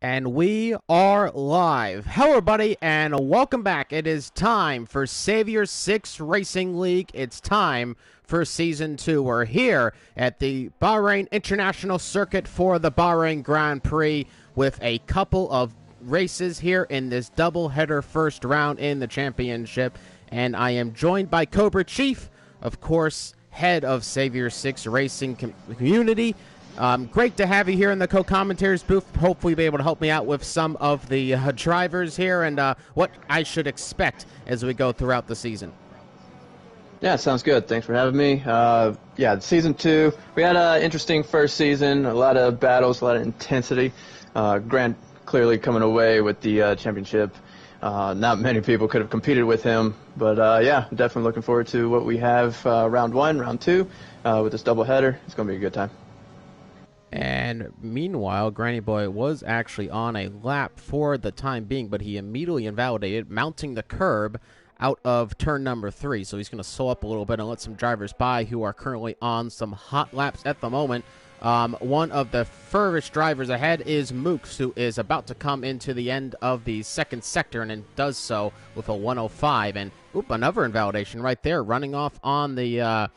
And we are live. Hello, everybody, and welcome back. It is time for Savior 6 Racing League. It's time for Season 2. We're here at the Bahrain International Circuit for the Bahrain Grand Prix with a couple of races here in this doubleheader first round in the championship. And I am joined by Cobra Chief, of course, head of Savior 6 Racing Community. Great to have you here in the co-commentators booth. Hopefully you'll be able to help me out with some of the drivers here and what I should expect as we go throughout the season. Yeah, sounds good. Thanks for having me. Yeah, Season 2, we had an interesting first season, a lot of battles, a lot of intensity. Grant clearly coming away with the championship. Not many people could have competed with him, but yeah, definitely looking forward to what we have round 1, round 2 with this doubleheader. It's going to be a good time. And meanwhile, Granny Boy was actually on a lap for the time being, but he immediately invalidated, mounting the curb out of turn number 3. So he's going to slow up a little bit and let some drivers by who are currently on some hot laps at the moment. One of the furthest drivers ahead is Mooks, who is about to come into the end of the second sector and does so with a 105. And, another invalidation right there, running off on the...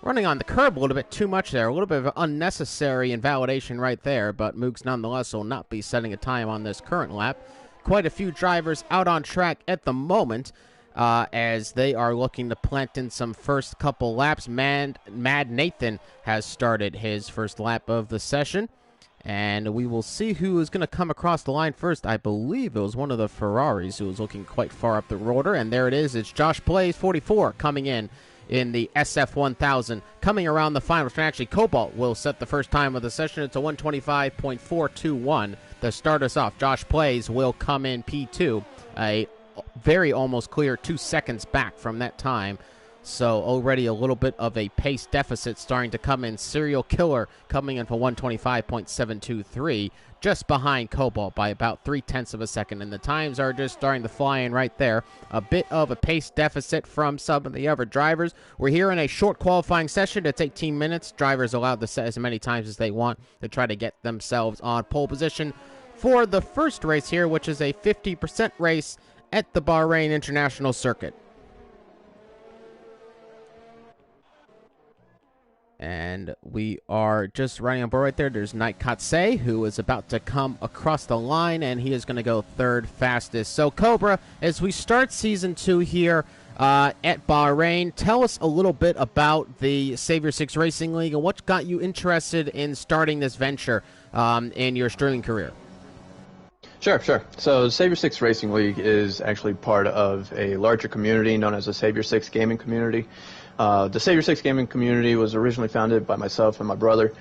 Running on the curb a little bit too much there. A little bit of unnecessary invalidation right there, but Mooks nonetheless will not be setting a time on this current lap. Quite a few drivers out on track at the moment as they are looking to plant in some first couple laps. Mad Nathan has started his first lap of the session, and we will see who is going to come across the line first. I believe it was one of the Ferraris who was looking quite far up the rotor, and there it is. It's Josh Blaze, 44, coming in the SF1000, coming around the final stretch. Actually, Cobalt will set the first time of the session. It's a 125.421 to start us off. Josh Plays will come in P2, a very almost clear 2 seconds back from that time. So already a little bit of a pace deficit starting to come in. Serial Killer coming in for 125.723, just behind Cobalt by about 0.3 of a second. And the times are just starting to fly in right there. A bit of a pace deficit from some of the other drivers. We're here in a short qualifying session. It's 18 minutes. Drivers allowed to set as many times as they want to try to get themselves on pole position for the first race here, which is a 50% race at the Bahrain International Circuit. And we are just running on board right there. There's Knight Katse, who is about to come across the line, and he is going to go third fastest. So, Cobra, as we start Season 2 here at Bahrain, tell us a little bit about the Savior 6 Racing League and what got you interested in starting this venture in your streaming career. Sure. So Savior 6 Racing League is actually part of a larger community known as the Savior 6 Gaming Community. The Savior 6 Gaming Community was originally founded by myself and my brother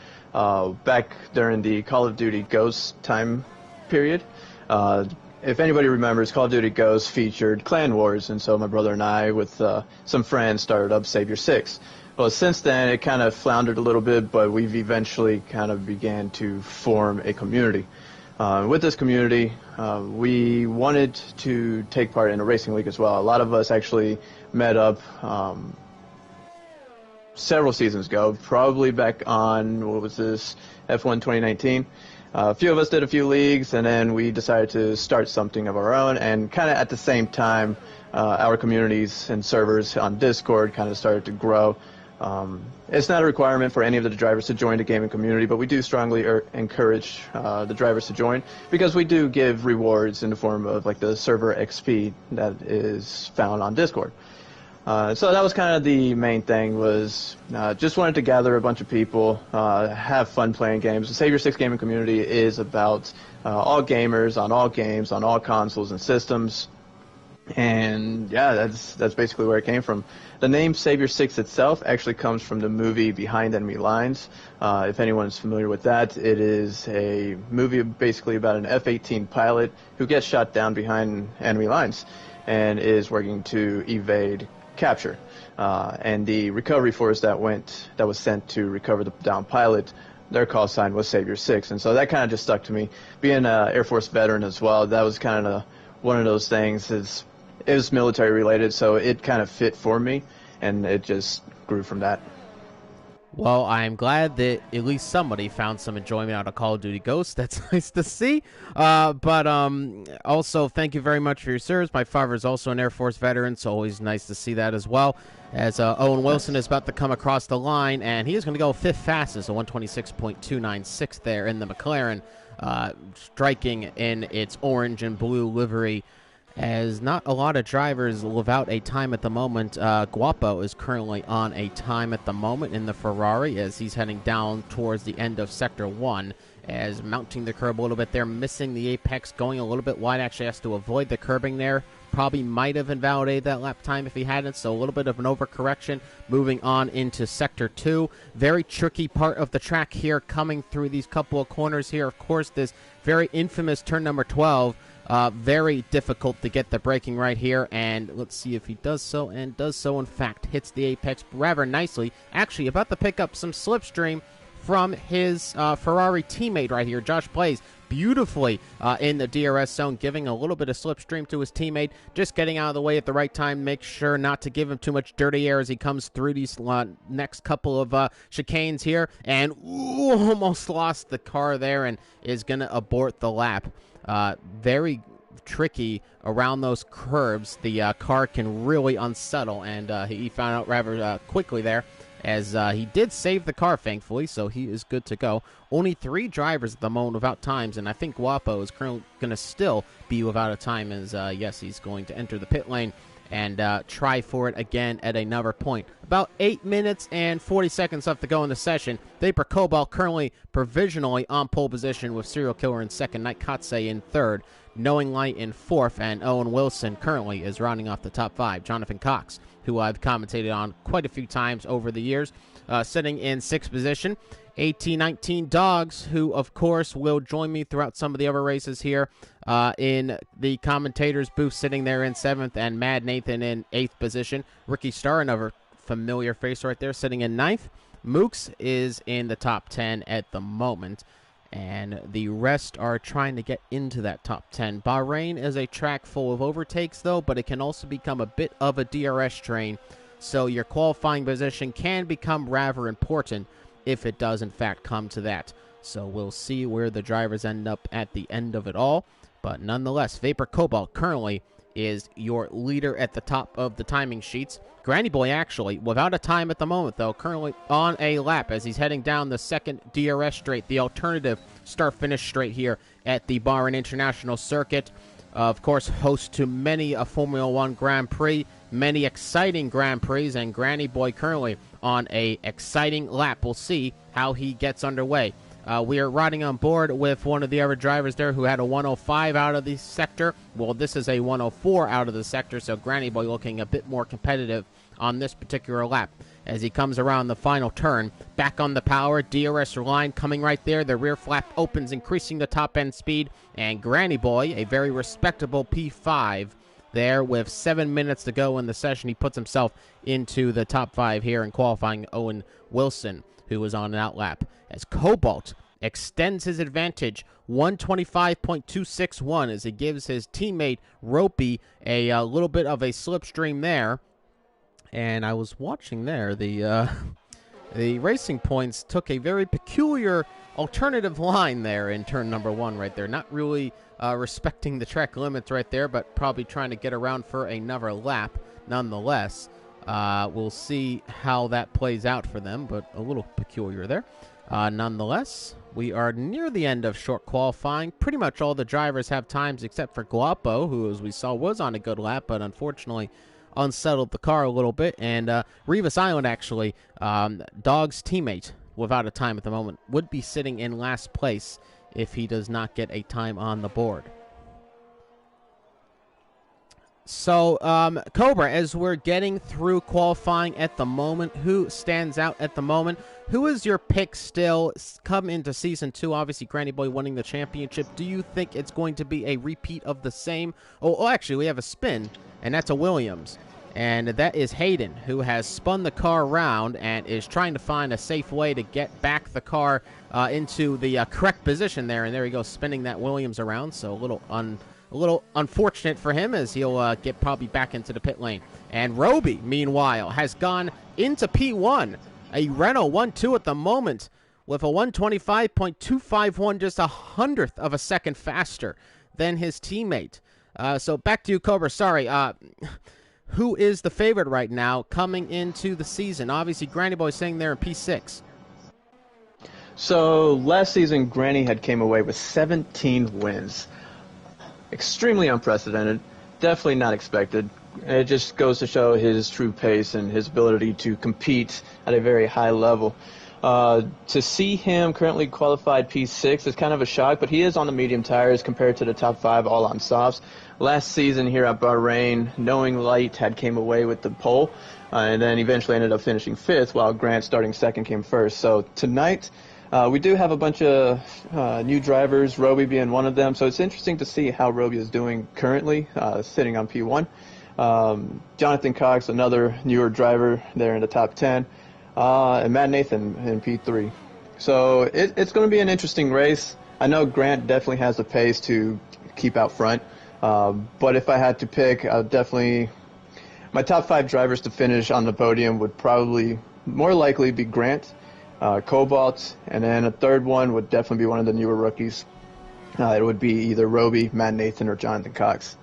back during the Call of Duty Ghosts time period. If anybody remembers, Call of Duty Ghosts featured clan wars, and so my brother and I, with some friends, started up Savior 6. Well, since then, it kind of floundered a little bit, but we've eventually kind of began to form a community. With this community, we wanted to take part in a racing league as well. A lot of us actually met up several seasons ago, probably back on, what was this, F1 2019. A few of us did a few leagues, and then we decided to start something of our own, and kind of at the same time, our communities and servers on Discord kind of started to grow. It's not a requirement for any of the drivers to join the gaming community, but we do strongly encourage the drivers to join because we do give rewards in the form of like the server XP that is found on Discord. So that was kind of the main thing, was just wanted to gather a bunch of people, have fun playing games. The Savior 6 Gaming Community is about all gamers on all games, on all consoles and systems. And yeah, that's basically where it came from. The name Savior 6 itself actually comes from the movie Behind Enemy Lines. If anyone's familiar with that, it is a movie basically about an F-18 pilot who gets shot down behind enemy lines and is working to evade capture. And the recovery force that was sent to recover the downed pilot, their call sign was Savior 6. And so that kind of just stuck to me. Being an Air Force veteran as well, that was kind of one of those things. It was military related, so it kind of fit for me, and it just grew from that. Well, I'm glad that at least somebody found some enjoyment out of Call of Duty Ghosts. That's nice to see. But also, thank you very much for your service. My father is also an Air Force veteran, so always nice to see that as well. As Owen Wilson Nice. is about to come across the line, and he is going to go fifth fastest, a 126.296 there in the McLaren, striking in its orange and blue livery. As not a lot of drivers live out a time at the moment. Guapo is currently on a time at the moment in the Ferrari as he's heading down towards the end of Sector 1, as mounting the curb a little bit there, missing the apex, going a little bit wide, actually has to avoid the curbing there. Probably might have invalidated that lap time if he hadn't, so a little bit of an overcorrection. Moving on into Sector 2. Very tricky part of the track here, coming through these couple of corners here. Of course, this very infamous turn number 12. Very difficult to get the braking right here, and let's see if he does so, and does so in fact. Hits the apex rather nicely. Actually, about to pick up some slipstream from his Ferrari teammate right here, Josh Blaze. Beautifully in the DRS zone, giving a little bit of slipstream to his teammate, just getting out of the way at the right time, make sure not to give him too much dirty air as he comes through these next couple of chicanes here, and almost lost the car there and is going to abort the lap. Very tricky around those curbs. The car can really unsettle, and he found out rather quickly there, as he did save the car, thankfully, so he is good to go. Only 3 drivers at the moment without times, and I think Guapo is currently going to still be without a time, as, yes, he's going to enter the pit lane and try for it again at another point. About 8 minutes and 40 seconds left to go in the session. Vapor Cobalt currently provisionally on pole position with Serial Killer in second, Night Katse in third, Knowing Light in fourth, and Owen Wilson currently is rounding off the top 5. Jonathan Cox, who I've commentated on quite a few times over the years, sitting in sixth position. 1819 Dogs, who of course will join me throughout some of the other races here in the commentators booth, sitting there in 7th, and Mad Nathan in 8th position. Ricky Starr, another familiar face right there, sitting in 9th. Mooks is in the top 10 at the moment, and the rest are trying to get into that top 10. Bahrain is a track full of overtakes, though, but it can also become a bit of a DRS train, so your qualifying position can become rather important if it does in fact come to that. So we'll see where the drivers end up at the end of it all. But nonetheless, Vapor Cobalt currently is your leader at the top of the timing sheets. Granny Boy actually, without a time at the moment though, currently on a lap as he's heading down the second DRS straight, the alternative start-finish straight here at the Bahrain International Circuit. Of course, host to many a Formula One Grand Prix, many exciting Grand Prix, and Granny Boy currently on a exciting lap. We'll see how he gets underway. We are riding on board with one of the other drivers there who had a 105 out of the sector. Well, this is a 104 out of the sector, so Granny Boy looking a bit more competitive on this particular lap. As he comes around the final turn, back on the power, DRS line coming right there. The rear flap opens, increasing the top end speed, and Granny Boy, a very respectable P5 there with 7 minutes to go in the session. He puts himself into the top 5 here in qualifying. Owen Wilson, who was on an outlap, as Cobalt extends his advantage 125.261 as he gives his teammate Ropey a little bit of a slipstream there. And I was watching there, the Racing Points took a very peculiar alternative line there in turn number 1 right there. Not really respecting the track limits right there, but probably trying to get around for another lap nonetheless. We'll see how that plays out for them, but a little peculiar there. Nonetheless, we are near the end of short qualifying. Pretty much all the drivers have times except for Guapo, who, as we saw, was on a good lap, but unfortunately unsettled the car a little bit. And Rivas Island, actually, Dog's teammate, without a time at the moment, would be sitting in last place if he does not get a time on the board. So, Cobra, as we're getting through qualifying at the moment, who stands out at the moment? Who is your pick still come into Season 2? Obviously, Granny Boy winning the championship. Do you think it's going to be a repeat of the same? Oh, actually, we have a spin, and that's a Williams. And that is Hayden, who has spun the car around and is trying to find a safe way to get back the car into the correct position there. And there he goes, spinning that Williams around. So a little unfortunate for him, as he'll get probably back into the pit lane. And Roby, meanwhile, has gone into P1 A Renault 1-2 at the moment with a 125.251, just a hundredth of a second faster than his teammate. So back to you, Cobra. Sorry. Who is the favorite right now coming into the season? Obviously, Granny Boy sitting there in P6. So last season, Granny had came away with 17 wins. Extremely unprecedented. Definitely not expected. It just goes to show his true pace and his ability to compete at a very high level. To see him currently qualified P6 is kind of a shock, but he is on the medium tires compared to the top 5 all on softs. Last season here at Bahrain, Knowing Light had came away with the pole, and then eventually ended up finishing 5th, while Grant starting 2nd came 1st. So tonight, we do have a bunch of new drivers, Roby being one of them, so it's interesting to see how Roby is doing currently, sitting on P1. Jonathan Cox, another newer driver there in the top 10, and Matt Nathan in P3. So it's going to be an interesting race. I know Grant definitely has the pace to keep out front, but if I had to pick, I would definitely, my top 5 drivers to finish on the podium would probably more likely be Grant, Cobalt, and then a third one would definitely be one of the newer rookies. It would be either Roby, Matt Nathan, or Jonathan Cox.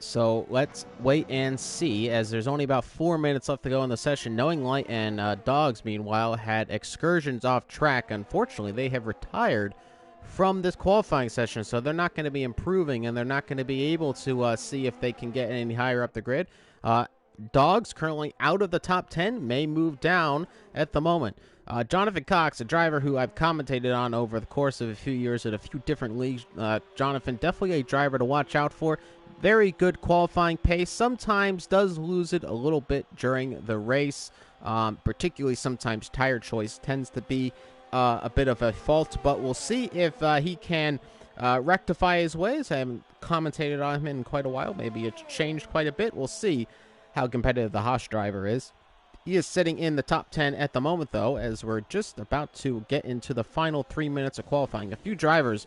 So let's wait and see, as there's only about 4 minutes left to go in the session. Knowing Light and Dogs, meanwhile, had excursions off track. Unfortunately, they have retired from this qualifying session, so they're not going to be improving, and they're not going to be able to see if they can get any higher up the grid. Dogs, currently out of the top 10, may move down at the moment. Jonathan Cox, a driver who I've commentated on over the course of a few years at a few different leagues. Jonathan, definitely a driver to watch out for. Very good qualifying pace. Sometimes does lose it a little bit during the race. Particularly sometimes tire choice tends to be a bit of a fault. But we'll see if he can rectify his ways. I haven't commentated on him in quite a while. Maybe it's changed quite a bit. We'll see how competitive the Haas driver is. He is sitting in the top 10 at the moment, though, as we're just about to get into the final 3 minutes of qualifying. A few drivers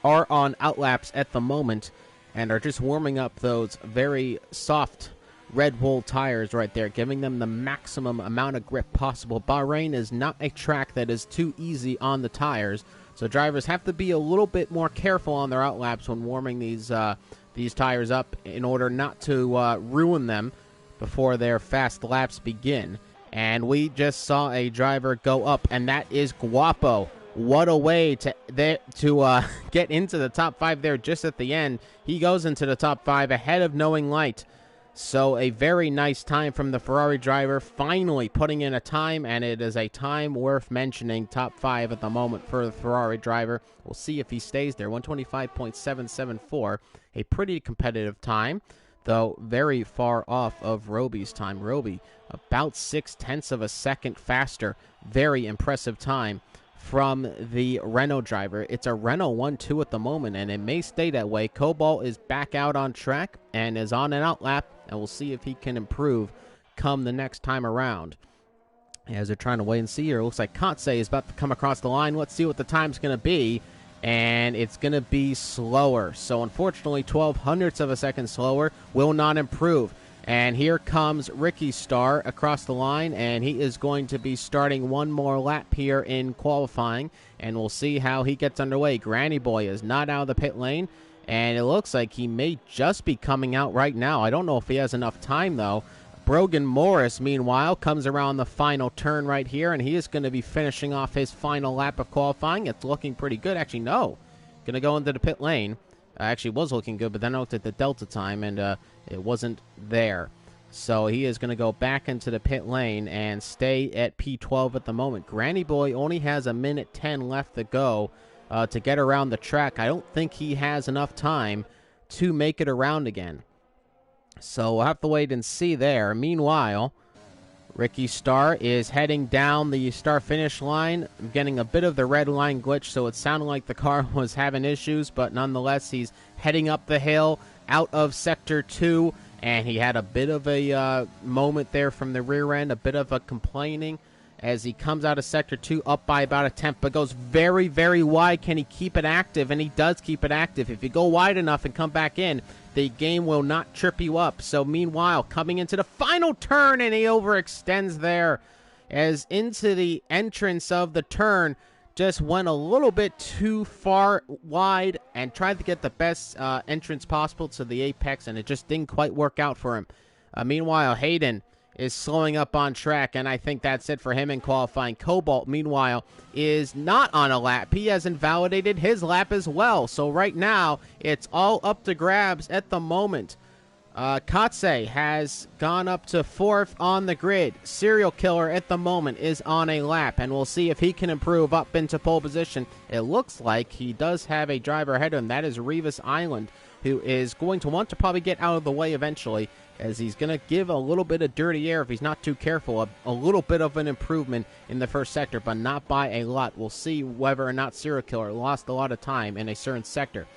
are on outlaps at the moment and are just warming up those very soft Red Bull tires right there, giving them the maximum amount of grip possible. Bahrain is not a track that is too easy on the tires, so drivers have to be a little bit more careful on their outlaps when warming these tires up in order not to ruin them before their fast laps begin. And we just saw a driver go up, and that is Guapo. What a way to get into the top 5 there just at the end. He goes into the top 5 ahead of Knowing Light. So a very nice time from the Ferrari driver, finally putting in a time, and it is a time worth mentioning. Top 5 at the moment for the Ferrari driver. We'll see if he stays there. 125.774, a pretty competitive time, though very far off of Roby's time. Roby about 0.6 of a second faster. Very impressive time from the Renault driver. It's a Renault 1-2 at the moment, and it may stay that way. Cobalt is back out on track and is on an outlap, and we'll see if he can improve come the next time around. As they're trying to wait and see here, it looks like Kotze is about to come across the line. Let's see what the time's going to be, and it's going to be slower. So unfortunately, 0.12 of a second slower will not improve. And here comes Ricky Starr across the line, and he is going to be starting one more lap here in qualifying, and we'll see how he gets underway. Granny Boy is not out of the pit lane, and it looks like he may just be coming out right now. I don't know if he has enough time, though. Brogan Morris, meanwhile, comes around the final turn right here, and he is going to be finishing off his final lap of qualifying. It's looking pretty good. Actually, no. Going to go into the pit lane. Actually was looking good, but then I looked at the delta time, and it wasn't there. So he is going to go back into the pit lane and stay at P12 at the moment. Granny Boy only has 1:10 left to go to get around the track. I don't think he has enough time to make it around again. So we'll have to wait and see there. Meanwhile, Ricky Starr is heading down the start-finish line. I'm getting a bit of the red line glitch, so it sounded like the car was having issues, but nonetheless, he's heading up the hill out of Sector 2, and he had a bit of a moment there from the rear end, a bit of a complaining, as he comes out of Sector 2 up by about a tenth, but goes very, very wide. Can he keep it active? And he does keep it active. If you go wide enough and come back in, the game will not trip you up. So meanwhile, coming into the final turn, and he overextends there as into the entrance of the turn, just went a little bit too far wide and tried to get the best entrance possible to the apex, and it just didn't quite work out for him. Meanwhile, Hayden is slowing up on track, and I think that's it for him in qualifying. Cobalt, meanwhile, is not on a lap. He has invalidated his lap as well. So right now, it's all up to grabs at the moment. Katse has gone up to 4th on the grid. Serial Killer at the moment is on a lap, and we'll see if he can improve up into pole position. It looks like he does have a driver ahead of him. That is Revis Island, who is going to want to probably get out of the way eventually, as he's going to give a little bit of dirty air if he's not too careful. A little bit of an improvement in the first sector, but not by a lot. We'll see whether or not Serial Killer lost a lot of time in a certain sector.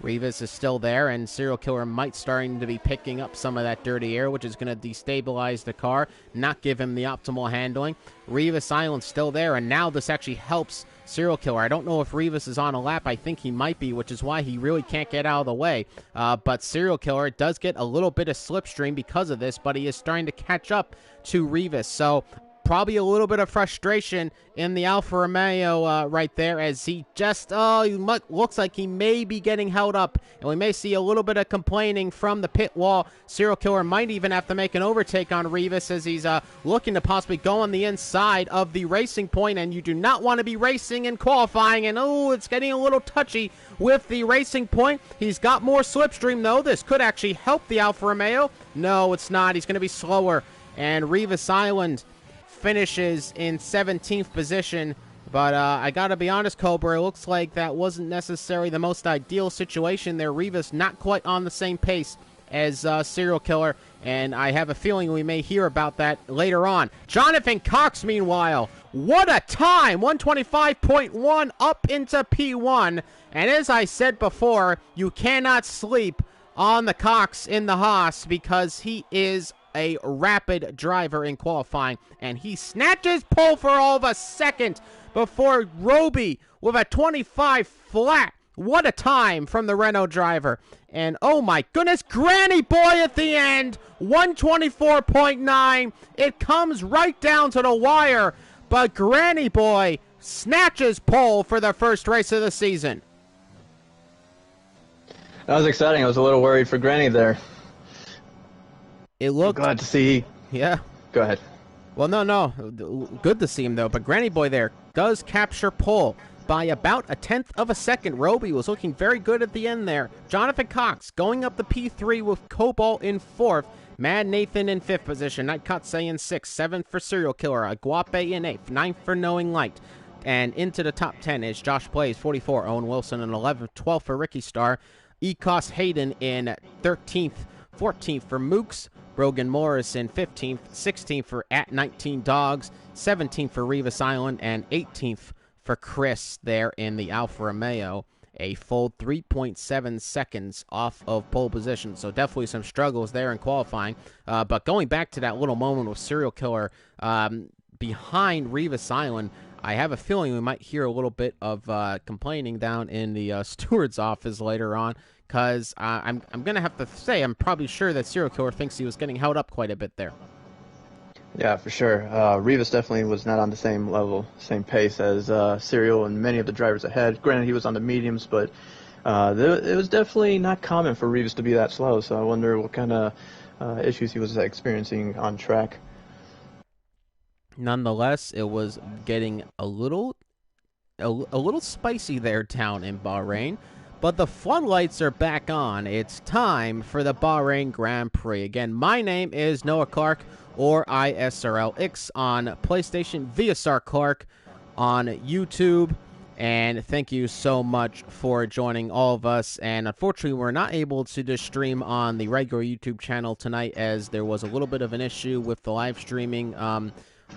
Revis is still there, and Serial Killer might starting to be picking up some of that dirty air, which is going to destabilize the car, not give him the optimal handling. Revis Island's still there, and now this actually helps Serial Killer. I don't know if Revis is on a lap. I think he might be, which is why he really can't get out of the way. But Serial Killer does get a little bit of slipstream because of this, but he is starting to catch up to Revis. So probably a little bit of frustration in the Alfa Romeo right there, as he just, looks like he may be getting held up, and we may see a little bit of complaining from the pit wall. Serial Killer might even have to make an overtake on Revis, as he's looking to possibly go on the inside of the racing point, and you do not want to be racing and qualifying, and it's getting a little touchy with the racing point. He's got more slipstream, though. This could actually help the Alfa Romeo. No, it's not. He's going to be slower, and Revis Island finishes in 17th position. But I gotta be honest, Cobra, it looks like that wasn't necessarily the most ideal situation there. Revis not quite on the same pace as Serial Killer, and I have a feeling we may hear about that later on. Jonathan Cox, meanwhile, what a time! 125.1 up into P1, and as I said before, you cannot sleep on the Cox in the Haas, because he is a rapid driver in qualifying, and he snatches pole for all of a second before Roby with a 25 flat. What a time from the Renault driver. And oh my goodness, Granny Boy at the end, 124.9. It comes right down to the wire, but Granny Boy snatches pole for the first race of the season. That was exciting. I was a little worried for Granny there. It looked... Glad to see. Yeah. Go ahead. Well, no. Good to see him, though. But Granny Boy there does capture pole by about a tenth of a second. Roby was looking very good at the end there. Jonathan Cox going up the P3 with Cobalt in 4th. Mad Nathan in 5th position. Night Katse in 6th. 7th for Serial Killer. Aguape in 8th. 9th for Knowing Light. And into the top 10 is Josh Blaze, 44. Owen Wilson in 11th. 12th for Ricky Starr. Ecos Hayden in 13th. 14th for Mooks. Brogan Morris in 15th, 16th for At 19 Dogs, 17th for Revis Island, and 18th for Chris there in the Alfa Romeo. A full 3.7 seconds off of pole position, so definitely some struggles there in qualifying. But going back to that little moment with Serial Killer behind Revis Island, I have a feeling we might hear a little bit of complaining down in the steward's office later on, because I'm going to have to say I'm probably sure that Serial Killer thinks he was getting held up quite a bit there. Yeah, for sure. Revis definitely was not on the same level, same pace as Serial and many of the drivers ahead. Granted, he was on the mediums, but it was definitely not common for Revis to be that slow, so I wonder what kind of issues he was experiencing on track. Nonetheless, it was getting a little spicy there down in Bahrain. But the floodlights are back on. It's time for the Bahrain Grand Prix. Again, my name is Noah Clark, or ISRLX on PlayStation, VSR Clark on YouTube. And thank you so much for joining all of us. And unfortunately, we're not able to just stream on the regular YouTube channel tonight, as there was a little bit of an issue with the live streaming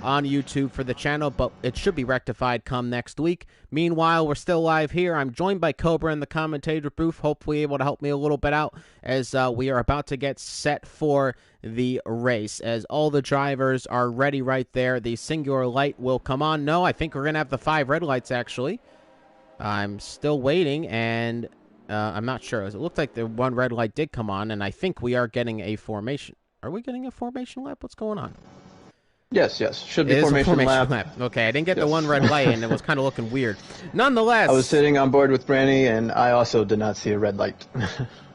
on YouTube for the channel, but it should be rectified come next week. Meanwhile, we're still live here. I'm joined by Cobra in the commentator booth, hopefully able to help me a little bit out as we are about to get set for the race, as all the drivers are ready right there. The singular light will come on. No, I think we're going to have the 5 red lights, actually. I'm still waiting, and I'm not sure. It looked like the 1 red light did come on, and I think we are getting a formation. Are we getting a formation lap? What's going on? Yes. Should be formation lap. Okay, I didn't get the 1 red light, and it was kind of looking weird. Nonetheless, I was sitting on board with Branny, and I also did not see a red light.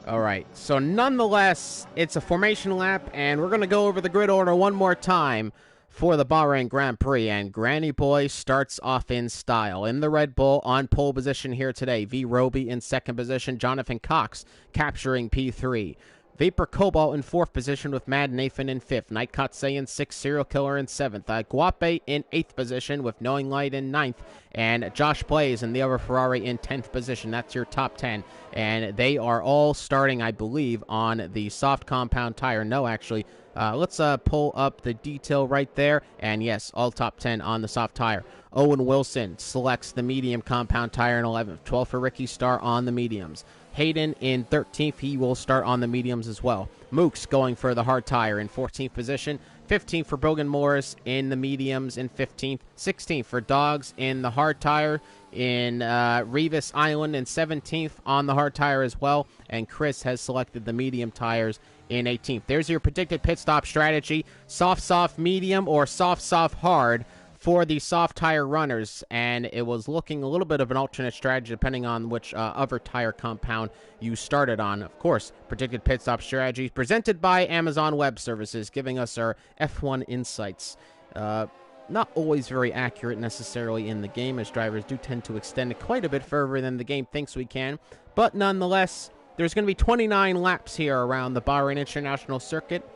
All right, so nonetheless, it's a formation lap, and we're going to go over the grid order one more time for the Bahrain Grand Prix, and Granny Boy starts off in style. In the Red Bull, on pole position here today, V. Roby in second position, Jonathan Cox capturing P3. Vapor Cobalt in 4th position with Mad Nathan in 5th. Night Katse in 6th. Serial Killer in 7th. Guape in 8th position with Knowing Light in 9th. And Josh Blaze in the other Ferrari in 10th position. That's your top 10. And they are all starting, I believe, on the soft compound tire. No, actually. Let's pull up the detail right there. And yes, all top 10 on the soft tire. Owen Wilson selects the medium compound tire in 11th. 12th for Ricky Starr on the mediums. Hayden in 13th. He will start on the mediums as well. Mooks going for the hard tire in 14th position. 15th for Brogan Morris in the mediums in 15th. 16th for Dogs in the hard tire. In Revis Island in 17th on the hard tire as well. And Chris has selected the medium tires in 18th. There's your predicted pit stop strategy. Soft, medium, or soft, hard for the soft tire runners, and it was looking a little bit of an alternate strategy depending on which other tire compound you started on. Of course, predicted pit stop strategies presented by Amazon Web Services, giving us our F1 insights. Not always very accurate necessarily in the game, as drivers do tend to extend it quite a bit further than the game thinks we can, but nonetheless, there's going to be 29 laps here around the Bahrain International Circuit,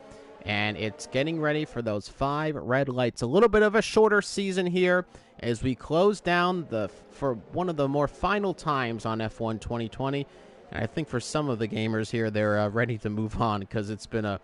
and it's getting ready for those 5 red lights. A little bit of a shorter season here as we close down for one of the more final times on F1 2020. And I think for some of the gamers here, they're ready to move on because it's been a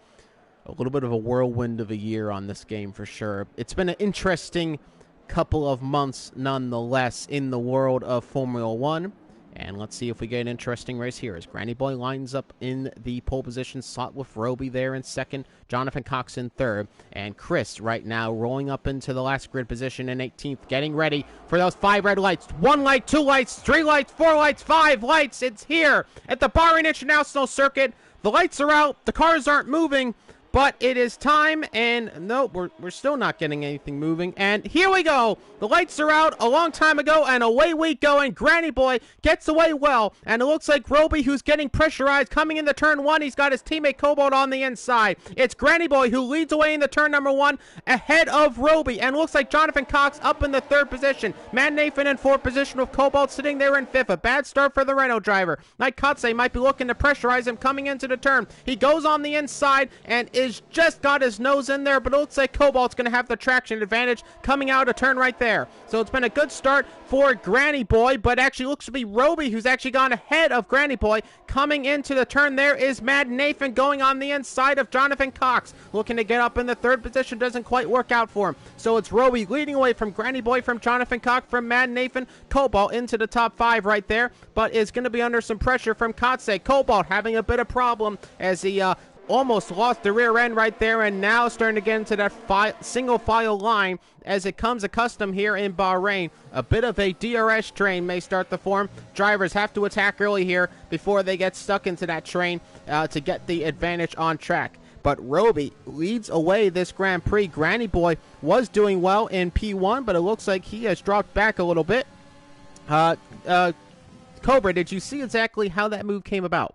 little bit of a whirlwind of a year on this game for sure. It's been an interesting couple of months nonetheless in the world of Formula 1. And let's see if we get an interesting race here as Granny Boy lines up in the pole position slot with Roby there in 2nd, Jonathan Cox in 3rd, and Chris right now rolling up into the last grid position in 18th, getting ready for those 5 red lights. 1 light, 2 lights, 3 lights, 4 lights, 5 lights. It's here at the Bahrain International Circuit. The lights are out. The cars aren't moving. But it is time, and no, we're still not getting anything moving. And here we go. The lights are out a long time ago, and away we go. And Granny Boy gets away well. And it looks like Roby, who's getting pressurized, coming into turn 1. He's got his teammate Cobalt on the inside. It's Granny Boy who leads away in the turn number 1 ahead of Roby. And looks like Jonathan Cox up in the 3rd position. Matt Nathan in 4th position with Cobalt sitting there in 5th. A bad start for the Renault driver. Night Katse might be looking to pressurize him coming into the turn. He goes on the inside and is just got his nose in there, but it looks like Cobalt's going to have the traction advantage coming out of turn right there. So it's been a good start for Granny Boy, but actually looks to be Roby who's actually gone ahead of Granny Boy. Coming into the turn there is Mad Nathan going on the inside of Jonathan Cox. Looking to get up in the 3rd position, doesn't quite work out for him. So it's Roby leading away from Granny Boy, from Jonathan Cox, from Mad Nathan. Cobalt into the top 5 right there, but is going to be under some pressure from Katse. Cobalt having a bit of problem as he almost lost the rear end right there, and now starting to get into that single file line as it comes accustomed here in Bahrain. A bit of a DRS train may start to form. Drivers have to attack early here before they get stuck into that train to get the advantage on track. But Roby leads away this Grand Prix. Granny Boy was doing well in P1, but it looks like he has dropped back a little bit. Cobra, did you see exactly how that move came about?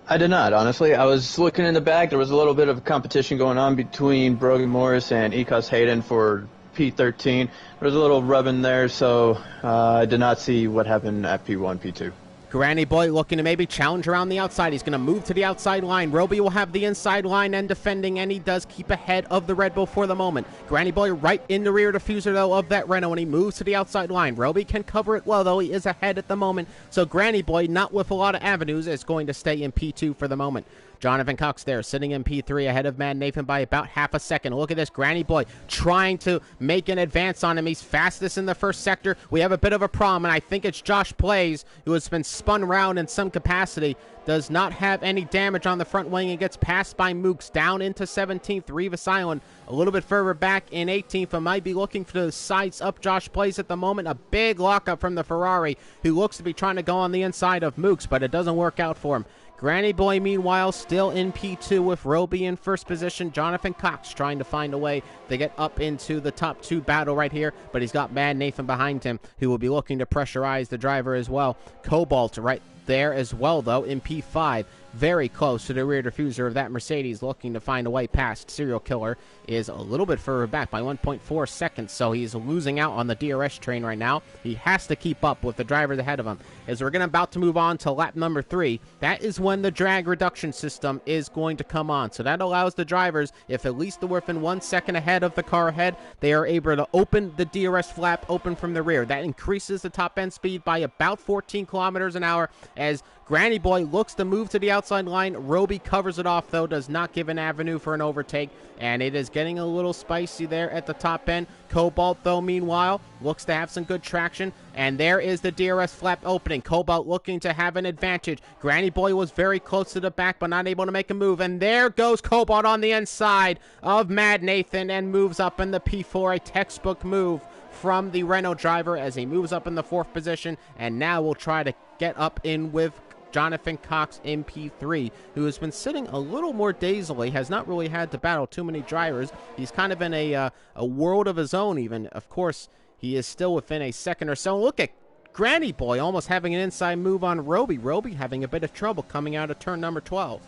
I did not, honestly. I was looking in the back. There was a little bit of competition going on between Brogan Morris and Ekos Hayden for P13. There was a little rubbing there, so I did not see what happened at P1, P2. Granny Boy looking to maybe challenge around the outside. He's going to move to the outside line. Roby will have the inside line and defending, and he does keep ahead of the Red Bull for the moment. Granny Boy right in the rear diffuser, though, of that Renault, and he moves to the outside line. Roby can cover it well, though. He is ahead at the moment. So Granny Boy, not with a lot of avenues, is going to stay in P2 for the moment. Jonathan Cox there, sitting in P3 ahead of Mad Nathan by about half a second. Look at this, Granny Boy trying to make an advance on him. He's fastest in the first sector. We have a bit of a problem, and I think it's Josh Plays, who has been spun around in some capacity. Does not have any damage on the front wing and gets passed by Mooks down into 17th. Revis Island a little bit further back in 18th, but might be looking for the sights up Josh Plays at the moment. A big lockup from the Ferrari, who looks to be trying to go on the inside of Mooks, but it doesn't work out for him. Granny Boy, meanwhile, still in P2 with Roby in first position. Jonathan Cox trying to find a way to get up into the top 2 battle right here, but he's got Mad Nathan behind him, who will be looking to pressurize the driver as well. Cobalt right there as well, though, in P5. Very close to the rear diffuser of that Mercedes, looking to find a way past. Serial Killer is a little bit further back by 1.4 seconds, so he's losing out on the DRS train right now. He has to keep up with the drivers ahead of him. As we're about to move on to lap number 3, that is when the drag reduction system is going to come on. So that allows the drivers, if at least they're within 1 second ahead of the car ahead, they are able to open the DRS flap open from the rear. That increases the top end speed by about 14 kilometers an hour as Granny Boy looks to move to the outside line. Roby covers it off, though, does not give an avenue for an overtake, and it is getting a little spicy there at the top end. Cobalt, though, meanwhile, looks to have some good traction, and there is the DRS flap opening. Cobalt looking to have an advantage. Granny Boy was very close to the back, but not able to make a move, and there goes Cobalt on the inside of Mad Nathan and moves up in the P4, a textbook move from the Renault driver as he moves up in the 4th position, and now will try to get up in with Jonathan Cox in P3, who has been sitting a little more dazedly, has not really had to battle too many drivers. He's kind of in a world of his own even. Of course, he is still within a second or so. Look at Granny Boy almost having an inside move on Roby. Roby having a bit of trouble coming out of turn number 12.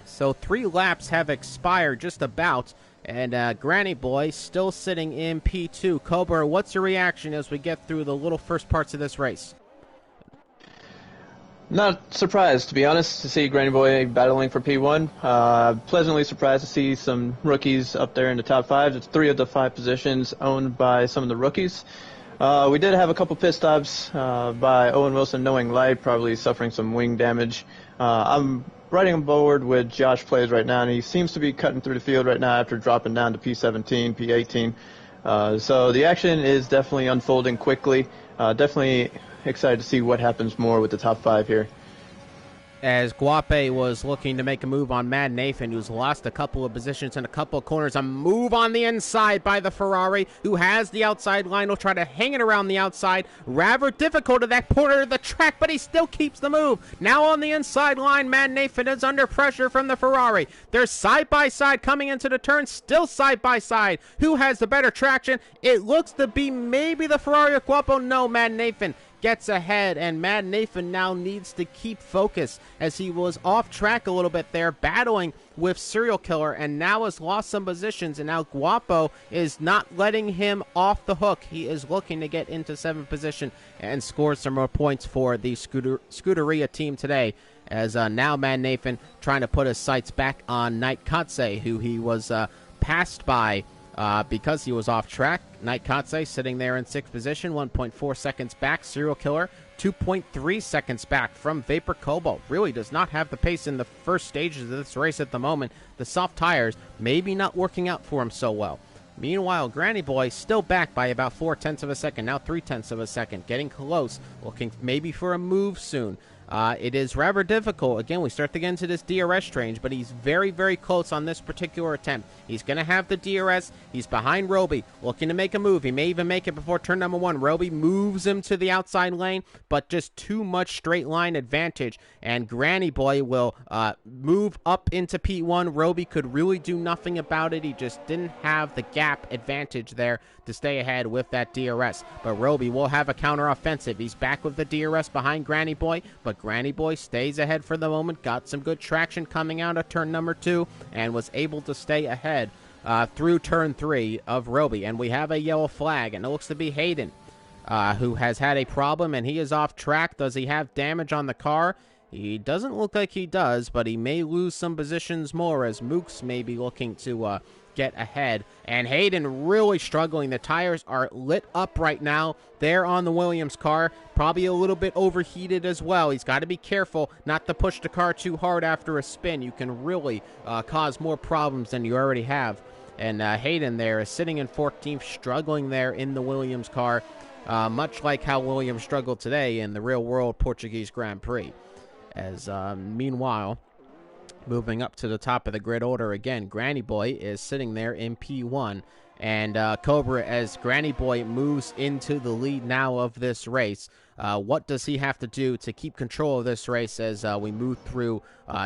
So 3 laps have expired just about, and Granny Boy still sitting in P2. Cobra, what's your reaction as we get through the little first parts of this race? Not surprised, to be honest, to see Granny Boy battling for P1. Pleasantly surprised to see some rookies up there in the top 5. It's 3 of the 5 positions owned by some of the rookies. We did have a couple pit stops by Owen Wilson, knowing light, probably suffering some wing damage. I'm riding on board with Josh Plays right now, and he seems to be cutting through the field right now after dropping down to P17, P18. So the action is definitely unfolding quickly. Definitely excited to see what happens more with the top 5 here. As Guape was looking to make a move on Mad Nathan, who's lost a couple of positions in a couple of corners. A move on the inside by the Ferrari, who has the outside line. Will try to hang it around the outside. Rather difficult at that corner of the track, but he still keeps the move. Now on the inside line, Mad Nathan is under pressure from the Ferrari. They're side-by-side coming into the turn, still side-by-side. Who has the better traction? It looks to be maybe the Ferrari of Guapo. No, Mad Nathan gets ahead, and Mad Nathan now needs to keep focus as he was off track a little bit there, battling with Serial Killer, and now has lost some positions, and now Guapo is not letting him off the hook. He is looking to get into 7th position and score some more points for the Scuderia team today, as now Mad Nathan trying to put his sights back on Knight Katse, who he was passed by because he was off track. Knight Katse sitting there in 6th position, 1.4 seconds back. Serial Killer, 2.3 seconds back from Vapor Cobalt. Really does not have the pace in the first stages of this race at the moment. The soft tires maybe not working out for him so well. Meanwhile, Granny Boy still back by about 0.4 of a second, now 0.3 of a second, getting close, looking maybe for a move soon. It is rather difficult. Again, we start to get into this DRS range, but he's very, very close on this particular attempt. He's going to have the DRS. He's behind Roby, looking to make a move. He may even make it before turn number 1. Roby moves him to the outside lane, but just too much straight line advantage, and Granny Boy will move up into P1. Roby could really do nothing about it. He just didn't have the gap advantage there to stay ahead with that DRS, but Roby will have a counter-offensive. He's back with the DRS behind Granny Boy, but Granny Boy stays ahead for the moment, got some good traction coming out of turn number 2, and was able to stay ahead through turn 3 of Roby. And we have a yellow flag, and it looks to be Hayden, who has had a problem, and he is off track. Does he have damage on the car? He doesn't look like he does, but he may lose some positions more, as Mooks may be looking to get ahead. And Hayden really struggling. The tires are lit up right now there on the Williams car. Probably a little bit overheated as well. He's got to be careful not to push the car too hard after a spin. You can really cause more problems than you already have. And Hayden there is sitting in 14th, struggling there in the Williams car, much like how Williams struggled today in the real-world Portuguese Grand Prix. As meanwhile, moving up to the top of the grid order again, Granny Boy is sitting there in P1. And Cobra, as Granny Boy moves into the lead now of this race, what does he have to do to keep control of this race as we move through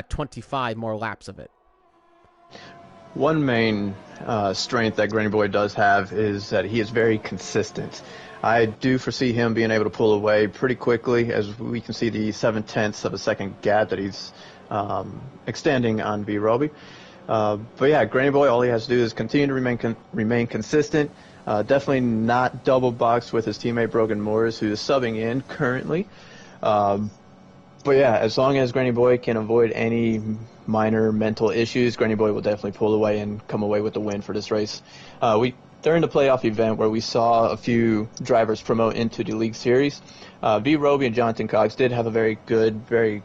25 more laps of it? One main strength that Granny Boy does have is that he is very consistent. I do foresee him being able to pull away pretty quickly, as we can see the 7/10 of a second gap that he's extending on V. Roby. But yeah, Granny Boy, all he has to do is continue to remain consistent. Definitely not double boxed with his teammate Brogan Morris, who is subbing in currently. But yeah, as long as Granny Boy can avoid any minor mental issues, Granny Boy will definitely pull away and come away with the win for this race. During the playoff event where we saw a few drivers promote into the League Series, V. Roby and Jonathan Cox did have a very good, very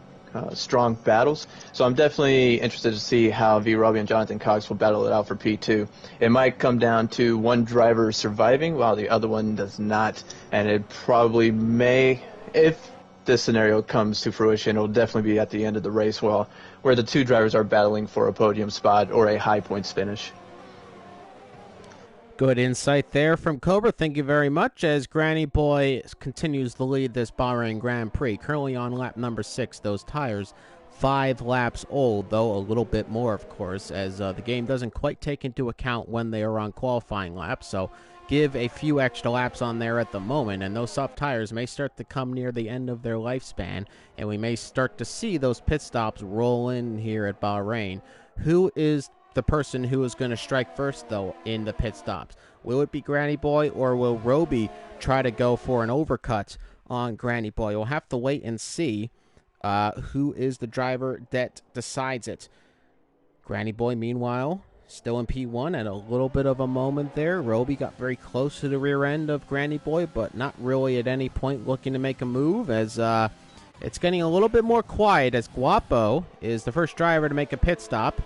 strong battles. So I'm definitely interested to see how V. Roby and Jonathan Cox will battle it out for P2. It might come down to one driver surviving while the other one does not, and it probably may, if this scenario comes to fruition, it'll definitely be at the end of the race where the two drivers are battling for a podium spot or a high points finish. Good insight there from Cobra. Thank you very much as Granny Boy continues to lead this Bahrain Grand Prix. Currently on lap number 6. Those tires 5 laps old, though a little bit more, of course, as the game doesn't quite take into account when they are on qualifying laps. So give a few extra laps on there at the moment, and those soft tires may start to come near the end of their lifespan, and we may start to see those pit stops roll in here at Bahrain. Who is the person who is going to strike first, though, in the pit stops? Will it be Granny Boy, or will Roby try to go for an overcut on Granny Boy? We'll have to wait and see who is the driver that decides it. Granny Boy, meanwhile, still in P1 at a little bit of a moment there. Roby got very close to the rear end of Granny Boy, but not really at any point looking to make a move, as it's getting a little bit more quiet as Guapo is the first driver to make a pit stop.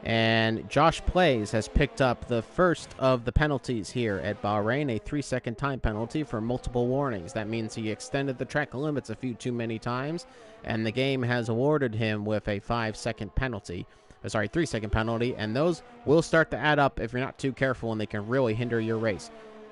And Josh Plays has picked up the first of the penalties here at Bahrain, a 3-second time penalty for multiple warnings. That means he extended the track limits a few too many times, and the game has awarded him with a 5-second penalty. 3-second penalty, and those will start to add up if you're not too careful, and they can really hinder your race.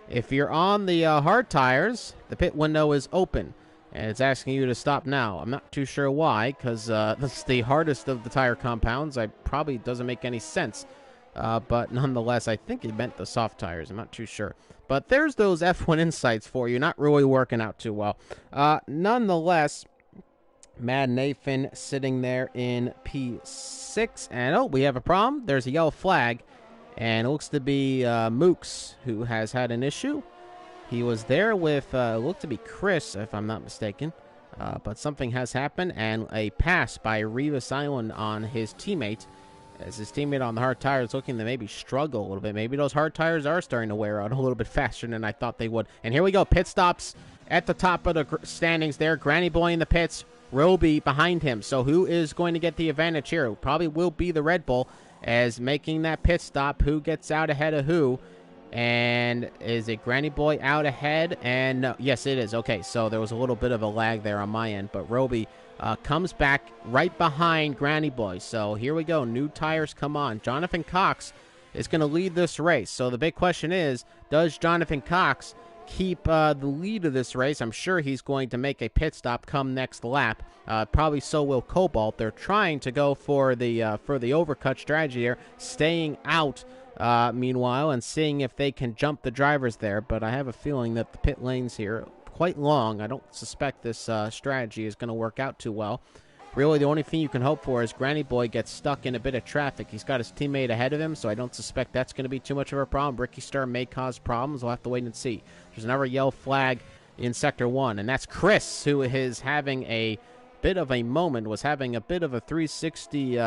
If you're on the hard tires, the pit window is open, and it's asking you to stop now. I'm not too sure why, because that's the hardest of the tire compounds. Probably doesn't make any sense. But nonetheless, I think it meant the soft tires. I'm not too sure. But there's those F1 insights for you. Not really working out too well. Nonetheless, Mad Nathan sitting there in P6. And, we have a problem. There's a yellow flag. And it looks to be Mooks who has had an issue. He was there with, looked to be Chris, if I'm not mistaken. But something has happened, and a pass by Rivas Island on his teammate, as his teammate on the hard tires looking to maybe struggle a little bit. Maybe those hard tires are starting to wear out a little bit faster than I thought they would. And here we go, pit stops at the top of the standings there. Granny Boy in the pits, Roby behind him. So who is going to get the advantage here? It probably will be the Red Bull, as making that pit stop. Who gets out ahead of who? And is it Granny Boy out ahead? And no, yes, it is. Okay, so there was a little bit of a lag there on my end, but Roby comes back right behind Granny Boy. So here we go. New tires come on. Jonathan Cox is going to lead this race. So the big question is, does Jonathan Cox keep the lead of this race? I'm sure he's going to make a pit stop come next lap. Probably so will Cobalt. They're trying to go for the overcut strategy here, staying out meanwhile, and seeing if they can jump the drivers there. But I have a feeling that the pit lanes here are quite long. I don't suspect this strategy is going to work out too well. Really, the only thing you can hope for is Granny Boy gets stuck in a bit of traffic. He's got his teammate ahead of him, so I don't suspect that's going to be too much of a problem. Ricky Star may cause problems. We'll have to wait and see. There's another yellow flag in Sector 1, and that's Chris, who is having a bit of a moment, was having a bit of a 360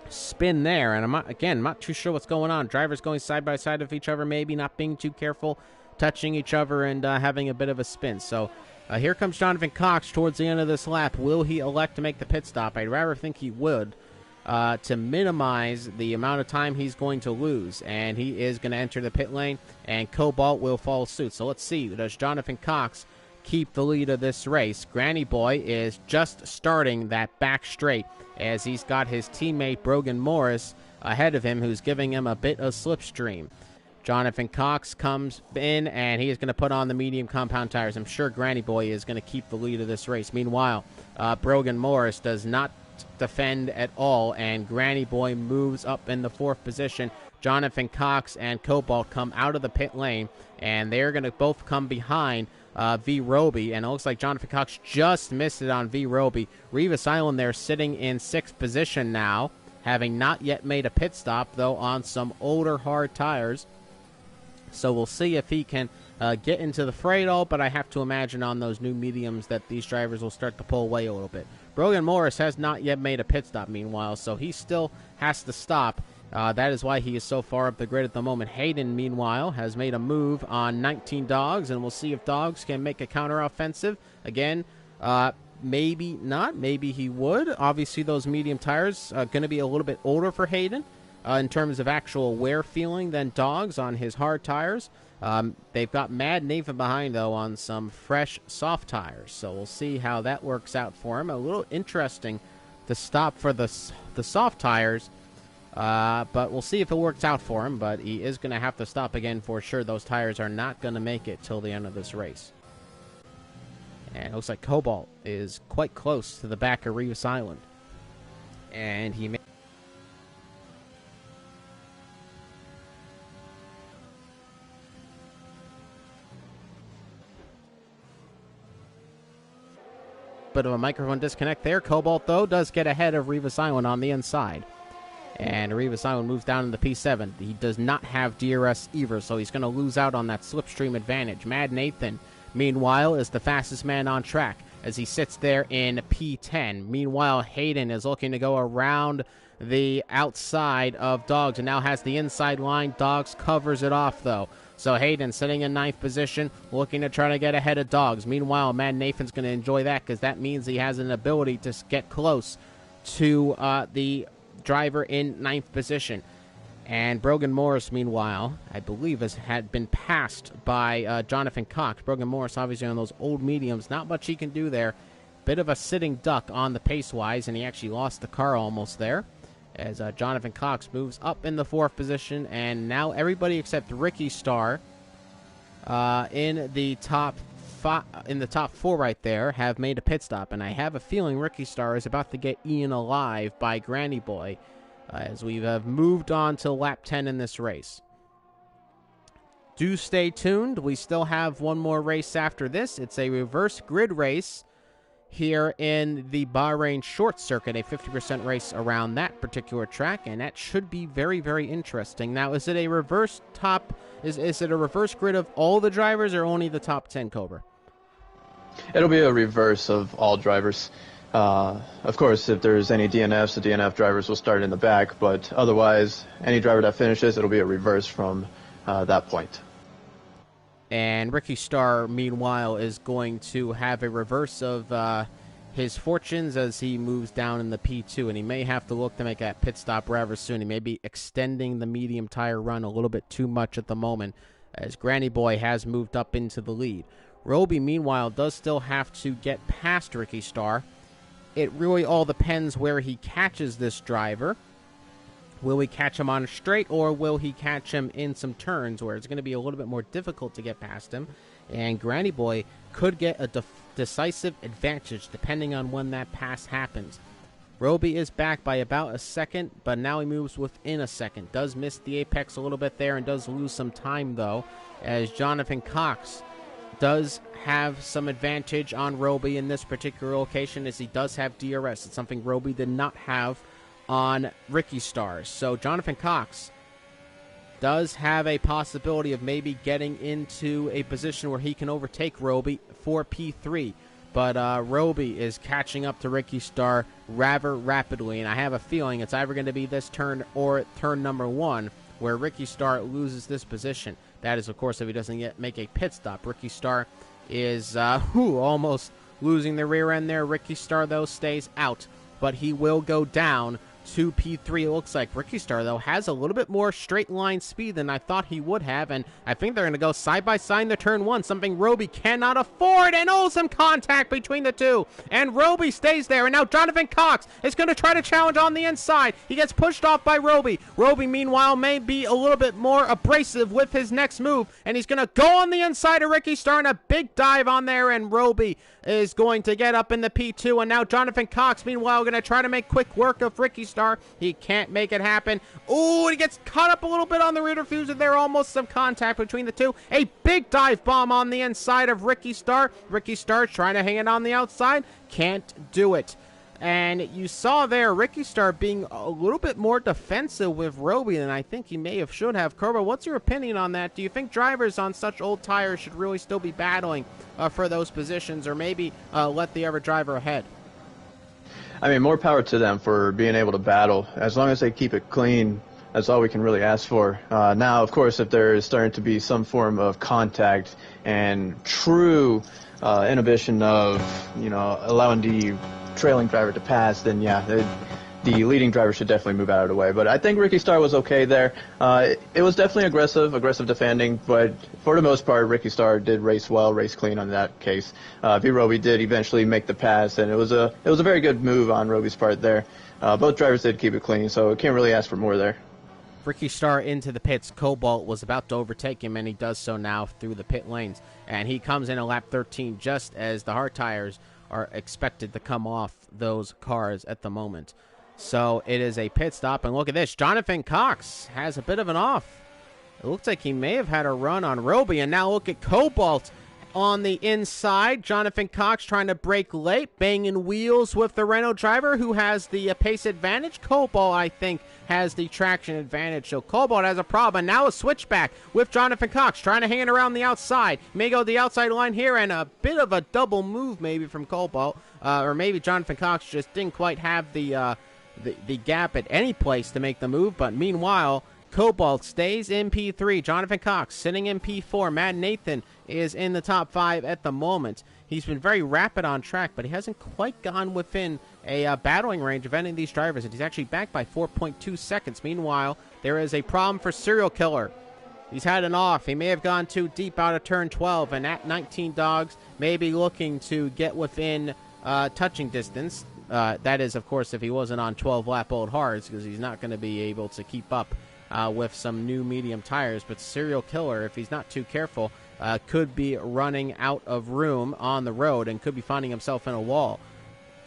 spin there, and I'm not too sure what's going on. Drivers going side by side of each other, maybe not being too careful, touching each other, and having a bit of a spin. So here comes Jonathan Cox towards the end of this lap. Will he elect to make the pit stop? I'd rather think he would, to minimize the amount of time he's going to lose, and he is going to enter the pit lane, and Cobalt will follow suit. So let's see, does Jonathan Cox keep the lead of this race? Granny Boy is just starting that back straight, as he's got his teammate Brogan Morris ahead of him, who's giving him a bit of slipstream. Jonathan Cox comes in, and he is going to put on the medium compound tires. I'm sure Granny Boy is going to keep the lead of this race. Meanwhile, Brogan Morris does not defend at all, and Granny Boy moves up in the 4th position. Jonathan Cox and Cobalt come out of the pit lane, and they're going to both come behind V. Roby, and it looks like Jonathan Cox just missed it on V. Roby. Revis Island there sitting in 6th position now, having not yet made a pit stop, though on some older hard tires. So we'll see if he can get into the fray at all, but I have to imagine on those new mediums that these drivers will start to pull away a little bit. Brogan Morris has not yet made a pit stop, meanwhile, so he still has to stop. That is why he is so far up the grid at the moment. Hayden, meanwhile, has made a move on 19 Dogs, and we'll see if Dogs can make a counteroffensive. Again, maybe not. Maybe he would. Obviously, those medium tires are going to be a little bit older for Hayden in terms of actual wear feeling than Dogs on his hard tires. They've got Mad Nathan behind, though, on some fresh soft tires. So we'll see how that works out for him. A little interesting to stop for the soft tires. But we'll see if it works out for him. But he is going to have to stop again for sure. Those tires are not going to make it till the end of this race. And it looks like Cobalt is quite close to the back of Revis Island. And he may... bit of a microphone disconnect there. Cobalt, though, does get ahead of Revis Island on the inside. And Revis Island moves down into P7. He does not have DRS either, so he's going to lose out on that slipstream advantage. Mad Nathan, meanwhile, is the fastest man on track as he sits there in P10. Meanwhile, Hayden is looking to go around the outside of Dogs and now has the inside line. Dogs covers it off, though. So Hayden sitting in 9th position, looking to try to get ahead of Dogs. Meanwhile, Mad Nathan's going to enjoy that because that means he has an ability to get close to the driver in 9th position. And Brogan Morris, meanwhile, I believe had been passed by Jonathan Cox. Brogan Morris, obviously on those old mediums, not much he can do there. Bit of a sitting duck on the pace-wise, and he actually lost the car almost there. As Jonathan Cox moves up in the 4th position, and now everybody except Ricky Starr in the top 4 right there have made a pit stop, and I have a feeling Ricky Starr is about to get eaten alive by Granny Boy as we have moved on to lap 10 in this race. Do stay tuned. We still have one more race after this. It's a reverse grid race here in the Bahrain short circuit, a 50% race around that particular track, and that should be very, very interesting. Now, is it a reverse is it a reverse grid of all the drivers or only the top 10, Cobra? It'll be a reverse of all drivers. Of course, if there's any DNFs, the DNF drivers will start in the back, but otherwise, any driver that finishes, it'll be a reverse from that point. And Ricky Starr, meanwhile, is going to have a reverse of his fortunes as he moves down in the P2, and he may have to look to make that pit stop rather soon. He may be extending the medium tire run a little bit too much at the moment, as Granny Boy has moved up into the lead. Roby, meanwhile, does still have to get past Ricky Starr. It really all depends where he catches this driver. Will he catch him on a straight, or will he catch him in some turns where it's going to be a little bit more difficult to get past him? And Granny Boy could get a decisive advantage depending on when that pass happens. Roby is back by about a second, but now he moves within a second. Does miss the apex a little bit there and does lose some time, though, as Jonathan Cox does have some advantage on Roby in this particular location, as he does have DRS. It's something Roby did not have on Ricky Starr. So Jonathan Cox does have a possibility of maybe getting into a position where he can overtake Roby for P3. but Roby is catching up to Ricky Starr rather rapidly, and I have a feeling it's either going to be this turn or turn number 1 where Ricky Starr loses this position. That is, of course, if he doesn't yet make a pit stop. Ricky Starr is almost losing the rear end there. Ricky Starr, though, stays out, but he will go down to P3. It looks like Ricky Starr, though, has a little bit more straight line speed than I thought he would have, and I think they're going to go side by side in the turn 1, something Roby cannot afford, and some contact between the two, and Roby stays there, and now Jonathan Cox is going to try to challenge on the inside. He gets pushed off by Roby. Roby, meanwhile, may be a little bit more abrasive with his next move, and he's going to go on the inside of Ricky Starr and a big dive on there, and Roby is going to get up in the P2, and now Jonathan Cox, meanwhile, going to try to make quick work of Ricky Starr. He can't make it happen. Ooh, he gets caught up a little bit on the rear diffuser there. Almost some contact between the two. A big dive bomb on the inside of Ricky Starr. Ricky Starr trying to hang it on the outside. Can't do it. And you saw there Ricky Starr being a little bit more defensive with Roby than I think he should have. Cobra, what's your opinion on that? Do you think drivers on such old tires should really still be battling for those positions, or maybe let the other driver ahead? I mean, more power to them for being able to battle. As long as they keep it clean, that's all we can really ask for. Now, of course, if there is starting to be some form of contact and true inhibition of, allowing the trailing driver to pass, then yeah, the leading driver should definitely move out of the way. But I think Ricky Starr was okay there. It was definitely aggressive defending, but for the most part, Ricky Starr did race well, race clean on that case. Roby did eventually make the pass, and it was a very good move on Roby's part there. Both drivers did keep it clean, so can't really ask for more there. Ricky Starr into the pits. Cobalt was about to overtake him, and he does so now through the pit lanes. And he comes in at lap 13 just as the hard tires are expected to come off those cars at the moment. So it is a pit stop, and look at this. Jonathan Cox has a bit of an off. It looks like he may have had a run on Roby, and now look at Cobalt on the inside. Jonathan Cox trying to brake late, banging wheels with the Renault driver who has the pace advantage. Cobalt, I think, has the traction advantage, so Cobalt has a problem. And now a switchback with Jonathan Cox trying to hang it around the outside. May go the outside line here, and a bit of a double move maybe from Cobalt, or maybe Jonathan Cox just didn't quite have the gap at any place to make the move. But meanwhile, Cobalt stays in P3. Jonathan Cox sitting in P4. Matt Nathan is in the top 5 at the moment. He's been very rapid on track, but he hasn't quite gone within a battling range of any of these drivers, and he's actually back by 4.2 seconds. Meanwhile, there is a problem for Serial Killer. He's had an off. He may have gone too deep out of turn 12, and at 19 dogs may be looking to get within touching distance. That is, of course, if he wasn't on 12-lap old hards, because he's not going to be able to keep up with some new medium tires. But Serial Killer, if he's not too careful, could be running out of room on the road and could be finding himself in a wall.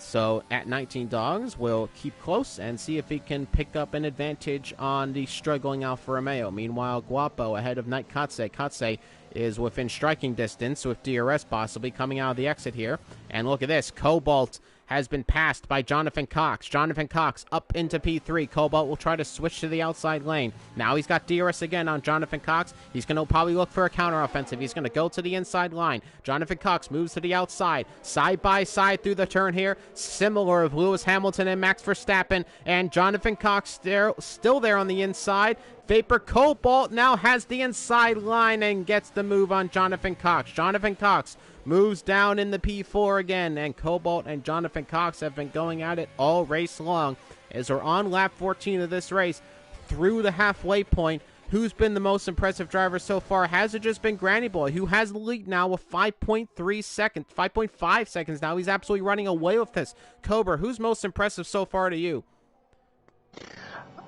So at 19 dogs, we'll keep close and see if he can pick up an advantage on the struggling Alfa Romeo. Meanwhile, Guapo ahead of Knight Katse. Katse is within striking distance with DRS possibly coming out of the exit here. And look at this. Cobalt has been passed by Jonathan Cox. Jonathan Cox up into P3. Cobalt will try to switch to the outside lane. Now he's got DRS again on Jonathan Cox. He's going to probably look for a counteroffensive. He's going to go to the inside line. Jonathan Cox moves to the outside. Side by side through the turn here. Similar of Lewis Hamilton and Max Verstappen. And Jonathan Cox still there on the inside. Vapor Cobalt now has the inside line and gets the move on Jonathan Cox. Jonathan Cox moves down in the P4 again, and Cobalt and Jonathan Cox have been going at it all race long. As we're on lap 14 of this race, through the halfway point, who's been the most impressive driver so far? Has it just been Granny Boy, who has the lead now with 5.3 seconds, 5.5 seconds now? He's absolutely running away with this. Cobra, who's most impressive so far to you?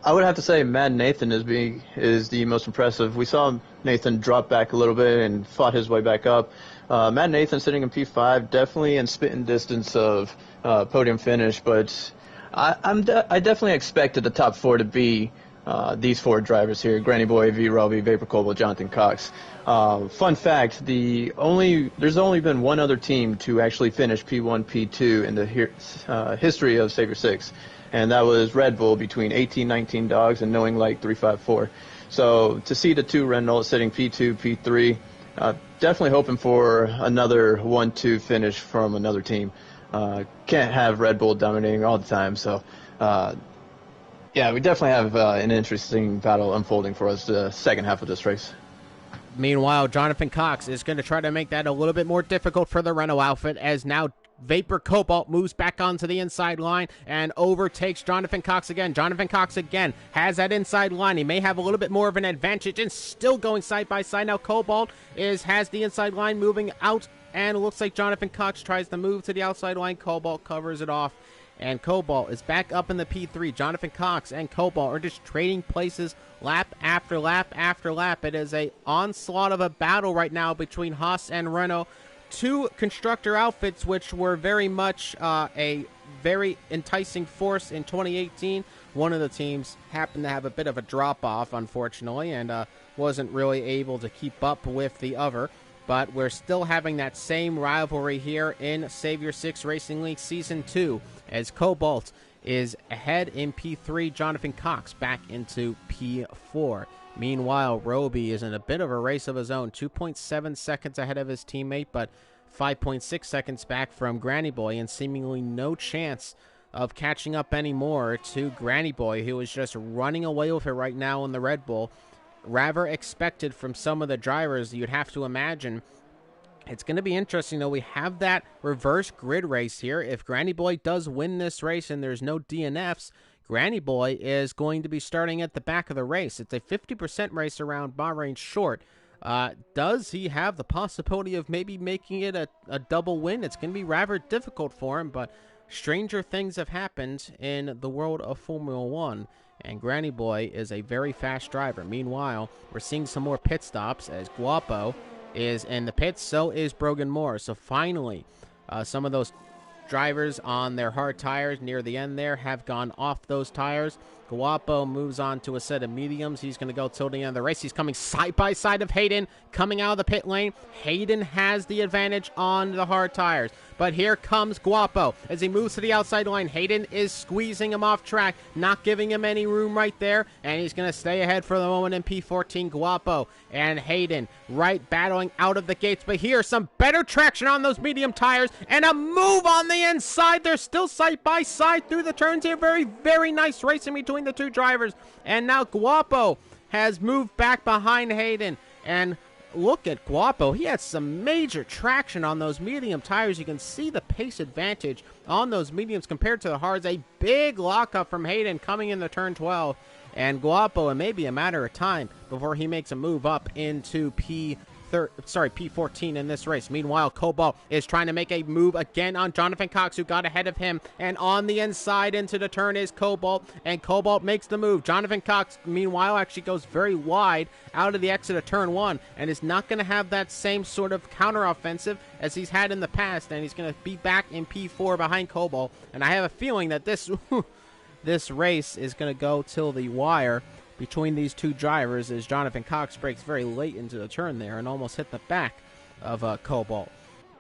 I would have to say Matt Nathan is the most impressive. We saw Nathan drop back a little bit and fought his way back up. Matt Nathan sitting in P5, definitely in spitting distance of podium finish, but I definitely expected the top 4 to be these 4 drivers here: Granny Boy, V. Roby, Vapor Cobalt, Jonathan Cox. Fun fact, there's only been one other team to actually finish P1, P2 in the history of Savior 6. And that was Red Bull between 18-19 dogs and Knowing Light 354. So to see the 2 Renault sitting P2, P3, Definitely hoping for another 1-2 finish from another team. Can't have Red Bull dominating all the time, so yeah, we definitely have an interesting battle unfolding for us the second half of this race. Meanwhile, Jonathan Cox is going to try to make that a little bit more difficult for the Renault outfit, as now Vapor Cobalt moves back onto the inside line and overtakes Jonathan Cox again. Jonathan Cox again has that inside line. He may have a little bit more of an advantage and still going side by side. Now Cobalt has the inside line moving out, and it looks like Jonathan Cox tries to move to the outside line. Cobalt covers it off, and Cobalt is back up in the P3. Jonathan Cox and Cobalt are just trading places lap after lap after lap. It is a onslaught of a battle right now between Haas and Renault, two constructor outfits which were very much a very enticing force in 2018. One of the teams happened to have a bit of a drop-off, unfortunately, and wasn't really able to keep up with the other. But we're still having that same rivalry here in Savior 6 Racing League Season 2, as Cobalt is ahead in P3, Jonathan Cox back into P4. Meanwhile, Roby is in a bit of a race of his own, 2.7 seconds ahead of his teammate, but 5.6 seconds back from Granny Boy, and seemingly no chance of catching up anymore to Granny Boy, who is just running away with it right now in the Red Bull. Rather expected from some of the drivers, you'd have to imagine. It's going to be interesting, though. We have that reverse grid race here. If Granny Boy does win this race and there's no DNFs, Granny Boy is going to be starting at the back of the race. It's a 50% race around Bahrain short. Does he have the possibility of maybe making it a double win? It's going to be rather difficult for him, but stranger things have happened in the world of Formula 1. And Granny Boy is a very fast driver. Meanwhile, we're seeing some more pit stops as Guapo is in the pits, so is Brogan Moore. So finally, some of those drivers on their hard tires near the end there have gone off those tires. Guapo moves on to a set of mediums. He's going to go till the end of the race. He's coming side by side of Hayden, coming out of the pit lane. Hayden has the advantage on the hard tires. But here comes Guapo as he moves to the outside line. Hayden is squeezing him off track, not giving him any room right there. And he's going to stay ahead for the moment in P14. Guapo and Hayden right battling out of the gates. But here, some better traction on those medium tires and a move on the inside. They're still side by side through the turns here. Very, very nice racing between the two drivers. And now Guapo has moved back behind Hayden. And look at Guapo. He had some major traction on those medium tires. You can see the pace advantage on those mediums compared to the hards. A big lockup from Hayden coming into turn 12. And Guapo, it may be a matter of time before he makes a move up into P14 in this race. Meanwhile, Cobalt is trying to make a move again on Jonathan Cox, who got ahead of him. And on the inside into the turn is Cobalt, and Cobalt makes the move. Jonathan Cox, meanwhile, actually goes very wide out of the exit of turn 1 and is not going to have that same sort of counteroffensive as he's had in the past, and he's going to be back in P4 behind Cobalt. And I have a feeling that this race is going to go till the wire between these two drivers, as Jonathan Cox breaks very late into the turn there and almost hit the back of Cobalt.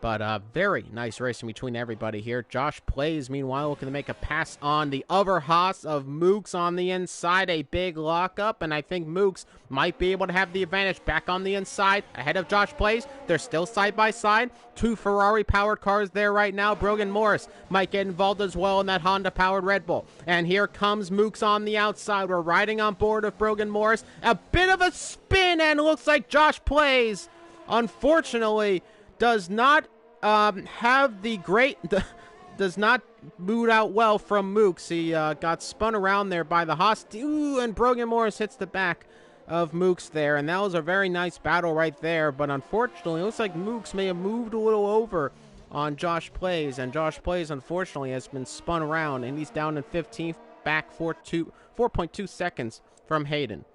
But very nice racing between everybody here. Josh Plays, meanwhile, looking to make a pass on the other Haas of Mooks on the inside. A big lockup, and I think Mooks might be able to have the advantage back on the inside ahead of Josh Plays. They're still side by side. Two Ferrari-powered cars there right now. Brogan Morris might get involved as well in that Honda-powered Red Bull. And here comes Mooks on the outside. We're riding on board of Brogan Morris. A bit of a spin, and it looks like Josh Plays, unfortunately, does not have the great, does not boot out well from Mooks. He got spun around there by the Haas. Ooh, and Brogan Morris hits the back of Mooks there, and that was a very nice battle right there. But unfortunately, it looks like Mooks may have moved a little over on Josh Plays, and Josh Plays, unfortunately, has been spun around, and he's down in 15th, back 4.2 seconds from Hayden.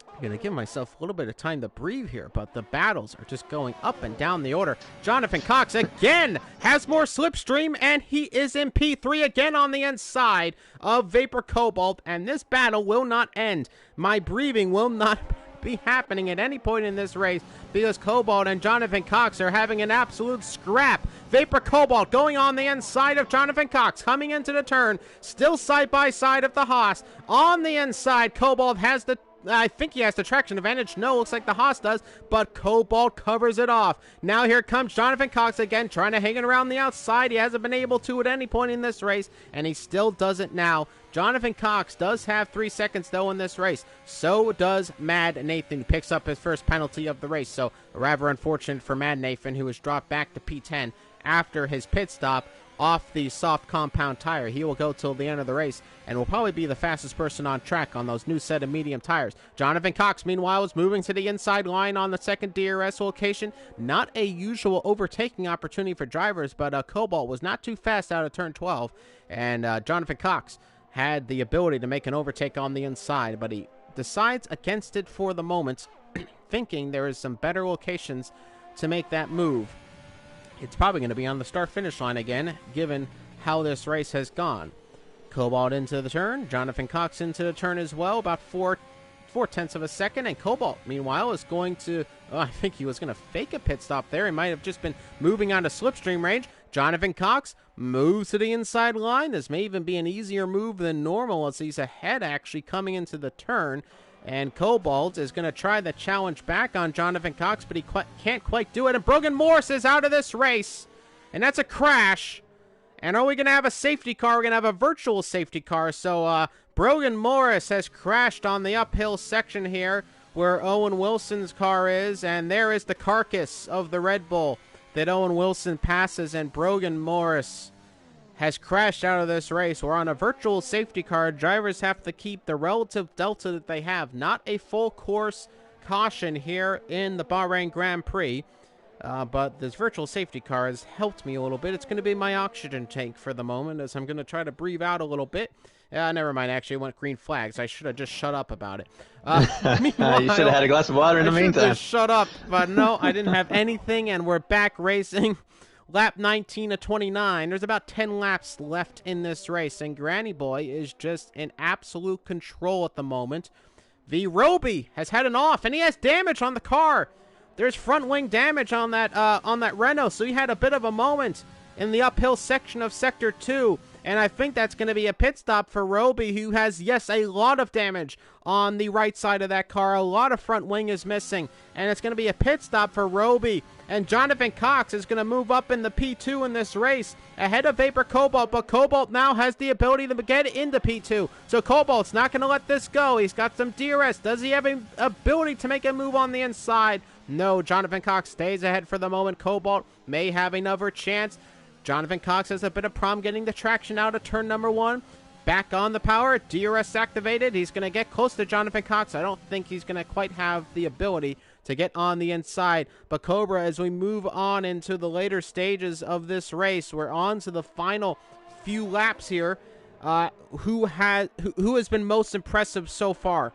I'm going to give myself a little bit of time to breathe here, but the battles are just going up and down the order. Jonathan Cox again has more slipstream, and he is in P3 again on the inside of Vapor Cobalt, and this battle will not end. My breathing will not be happening at any point in this race because Cobalt and Jonathan Cox are having an absolute scrap. Vapor Cobalt going on the inside of Jonathan Cox, coming into the turn, still side by side of the Haas. On the inside, Cobalt has the I think he has the traction advantage. No, looks like the Haas does, but Cobalt covers it off. Now here comes Jonathan Cox again, trying to hang it around the outside. He hasn't been able to at any point in this race, and he still doesn't now. Jonathan Cox does have 3 seconds, though, in this race. So does Mad Nathan, who picks up his first penalty of the race. So rather unfortunate for Mad Nathan, who was dropped back to P10 after his pit stop off the soft compound tire. He will go till the end of the race and will probably be the fastest person on track on those new set of medium tires. Jonathan Cox, meanwhile, is moving to the inside line on the second DRS location. Not a usual overtaking opportunity for drivers, but Cobalt was not too fast out of turn 12, and Jonathan Cox had the ability to make an overtake on the inside, but he decides against it for the moment, thinking there is some better locations to make that move. It's probably going to be on the start-finish line again, given how this race has gone. Cobalt into the turn. Jonathan Cox into the turn as well, about 4/10 of a second. And Cobalt, meanwhile, is going to... Oh, I think he was going to fake a pit stop there. He might have just been moving on to slipstream range. Jonathan Cox moves to the inside line. This may even be an easier move than normal, as he's ahead, actually, coming into the turn. And Cobalt is going to try the challenge back on Jonathan Cox, but he can't quite do it. And Brogan Morris is out of this race. And that's a crash. And are we going to have a safety car? We're going to have a virtual safety car. So Brogan Morris has crashed on the uphill section here where Owen Wilson's car is. And there is the carcass of the Red Bull that Owen Wilson passes. And Brogan Morris has crashed out of this race. We're on a virtual safety car. Drivers have to keep the relative delta that they have. Not a full course caution here in the Bahrain Grand Prix. But this virtual safety car has helped me a little bit. It's going to be my oxygen tank for the moment, as I'm going to try to breathe out a little bit. Never mind. Actually, it went green flags. I should have just shut up about it. You should have had a glass of water in the meantime. Just shut up. But no, I didn't have anything, and we're back racing. Lap 19 of 29. There's about 10 laps left in this race, and Granny Boy is just in absolute control at the moment. V. Roby has had an off, and he has damage on the car. There's front wing damage on that Renault, so he had a bit of a moment in the uphill section of Sector 2. And I think that's going to be a pit stop for Roby, who has, yes, a lot of damage on the right side of that car. A lot of front wing is missing. And it's going to be a pit stop for Roby. And Jonathan Cox is going to move up in the P2 in this race, ahead of Vapor Cobalt. But Cobalt now has the ability to get into P2. So Cobalt's not going to let this go. He's got some DRS. Does he have an ability to make a move on the inside? No, Jonathan Cox stays ahead for the moment. Cobalt may have another chance. Jonathan Cox has a bit of problem getting the traction out of turn number 1. Back on the power, DRS activated. He's going to get close to Jonathan Cox. I don't think he's going to quite have the ability to get on the inside. But Cobra, as we move on into the later stages of this race, we're on to the final few laps here. Who has been most impressive so far?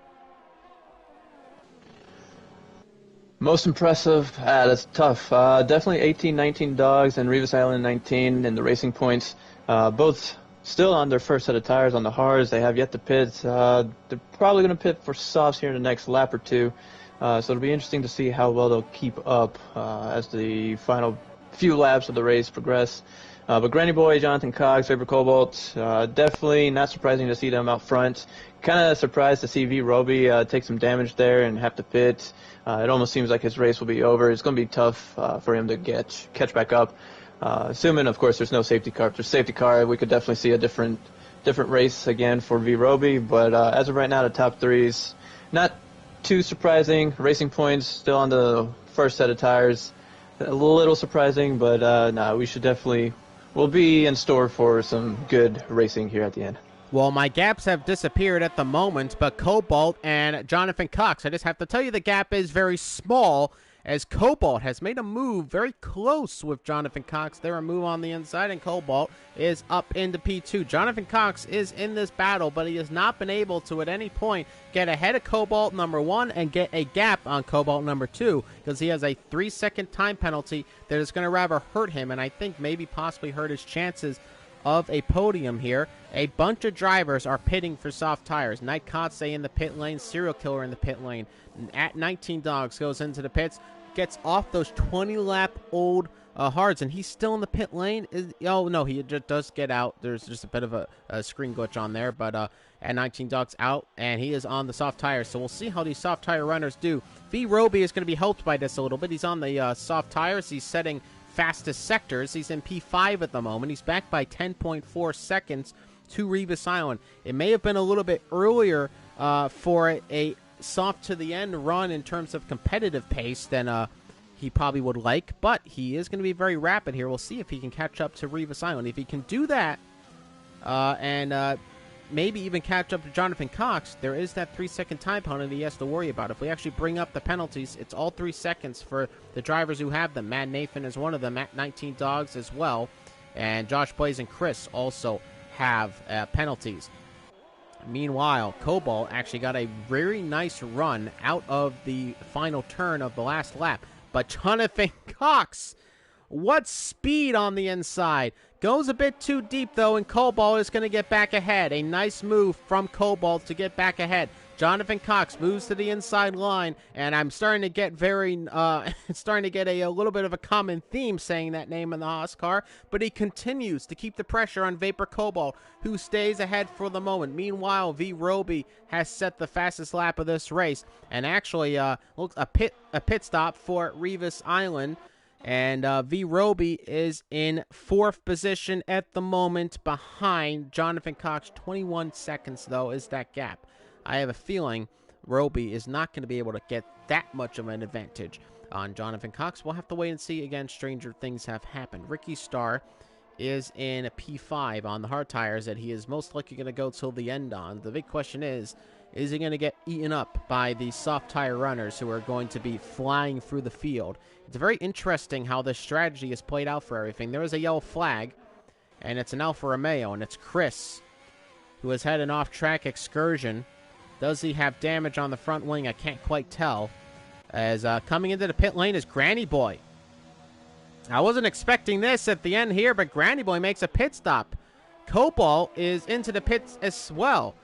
Most impressive? That's tough. Definitely 18, 19 dogs and Revis Island 19 in the racing points. Both still on their first set of tires on the hards. They have yet to pit. They're probably going to pit for softs here in the next lap or two. So it'll be interesting to see how well they'll keep up as the final few laps of the race progress. But Granny Boy, Jonathan Cox, Vapor Cobalt, definitely not surprising to see them out front. Kind of surprised to see V. Roby take some damage there and have to pit. It almost seems like his race will be over. It's going to be tough for him to catch back up. Assuming, of course, there's no safety car. If there's a safety car, we could definitely see a different race again for V. Roby. But as of right now, the top threes, not too surprising. Racing points still on the first set of tires. A little surprising, but we'll be in store for some good racing here at the end. Well, my gaps have disappeared at the moment, but Cobalt and Jonathan Cox, I just have to tell you the gap is very small, as Cobalt has made a move very close with Jonathan Cox. There a move on the inside, and Cobalt is up into P2. Jonathan Cox is in this battle, but he has not been able to at any point get ahead of Cobalt number 1 and get a gap on Cobalt number 2, because he has a 3-second time penalty that is going to rather hurt him, and I think maybe possibly hurt his chances of a podium here. A bunch of drivers are pitting for soft tires. Night Kotze in the pit lane, Serial Killer in the pit lane. At 19 Dogs goes into the pits. gets off those 20-lap-old hards, and he's still in the pit lane. Oh, no, he just does get out. There's just a bit of a screen glitch on there, but at 19 Dogs out, and he is on the soft tires, so we'll see how these soft tire runners do. V. Roby is going to be helped by this a little bit. He's on the soft tires. He's setting fastest sectors. He's in P5 at the moment. He's back by 10.4 seconds to Revis Island. It may have been a little bit earlier for a soft to the end run in terms of competitive pace than he probably would like, but he is going to be very rapid here. We'll see if he can catch up to Revis Island. If he can do that and maybe even catch up to Jonathan Cox, there is that 3-second time penalty he has to worry about. If we actually bring up the penalties, it's all 3 seconds for the drivers who have them. Mad Nathan is one of them at 19 Dogs as well, and Josh Blaze and Chris also have penalties. Meanwhile, Cobalt actually got a very nice run out of the final turn of the last lap. But Jonathan Cox, what speed on the inside. Goes a bit too deep, though, and Cobalt is going to get back ahead. A nice move from Cobalt to get back ahead. Jonathan Cox moves to the inside line, and I'm starting to get a little bit of a common theme saying that name in the Haas car, but he continues to keep the pressure on Vapor Cobalt, who stays ahead for the moment. Meanwhile, V. Roby has set the fastest lap of this race, and actually a pit stop for Revis Island. And V. Roby is in 4th position at the moment behind Jonathan Cox. 21 seconds, though, is that gap. I have a feeling Roby is not going to be able to get that much of an advantage on Jonathan Cox. We'll have to wait and see. Again, stranger things have happened. Ricky Starr is in a P5 on the hard tires that he is most likely going to go till the end on. The big question is he going to get eaten up by the soft tire runners who are going to be flying through the field? It's very interesting how this strategy is played out for everything. There is a yellow flag, and it's an Alfa Romeo, and it's Chris, who has had an off-track excursion. Does he have damage on the front wing? I can't quite tell. As coming into the pit lane is Granny Boy. I wasn't expecting this at the end here, but Granny Boy makes a pit stop. Cobalt is into the pits as well.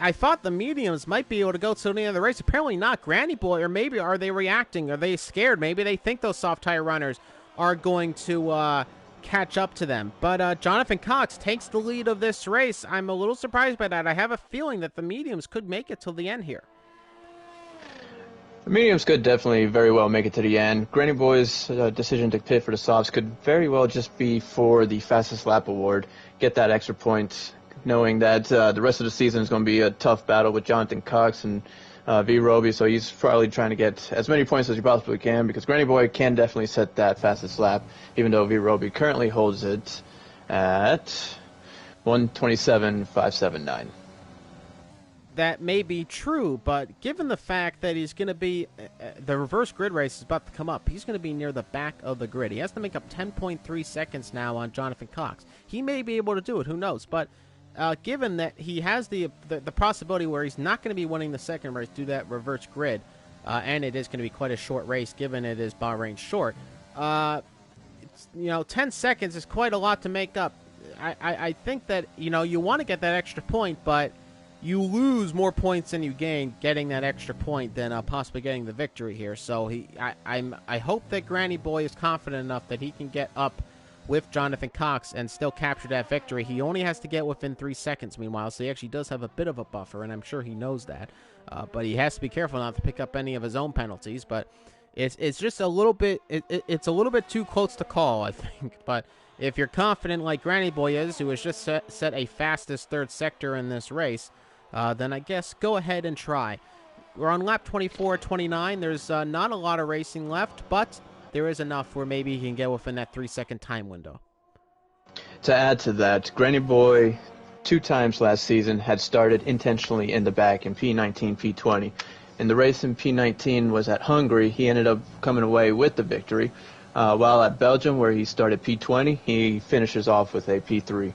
I thought the mediums might be able to go to the end of the race. Apparently not. Granny Boy, or maybe are they reacting? Are they scared? Maybe they think those soft tire runners are going to catch up to them. But Jonathan Cox takes the lead of this race. I'm a little surprised by that. I have a feeling that the mediums could make it till the end here. The mediums could definitely very well make it to the end. Granny Boy's decision to pit for the softs could very well just be for the fastest lap award. Get that extra point, knowing that the rest of the season is going to be a tough battle with Jonathan Cox and V. Roby, so he's probably trying to get as many points as he possibly can, because Granny Boy can definitely set that fastest lap, even though V. Roby currently holds it at 1:27.579. That may be true, but given the fact that he's going to be, the reverse grid race is about to come up, he's going to be near the back of the grid. He has to make up 10.3 seconds now on Jonathan Cox. He may be able to do it, who knows, but given that he has the possibility where he's not going to be winning the second race due to that reverse grid, and it is going to be quite a short race given it is Bahrain short, 10 seconds is quite a lot to make up. I think that, you want to get that extra point, but you lose more points than you gain getting that extra point than possibly getting the victory here. So I hope that Granny Boy is confident enough that he can get up with Jonathan Cox and still capture that victory. He only has to get within 3 seconds, meanwhile, so he actually does have a bit of a buffer, and I'm sure he knows that. But he has to be careful not to pick up any of his own penalties. But it's just a little bit it's a little bit too close to call, I think. But if you're confident like Granny Boy is, who has just set a fastest third sector in this race, then I guess go ahead and try. We're on lap 24-29. There's not a lot of racing left, but there is enough where maybe he can get within that 3-second time window. To add to that, Granny Boy 2 times last season had started intentionally in the back in P19, P20. In the race in P19 was at Hungary. He ended up coming away with the victory. While at Belgium, where he started P20, he finishes off with a P3.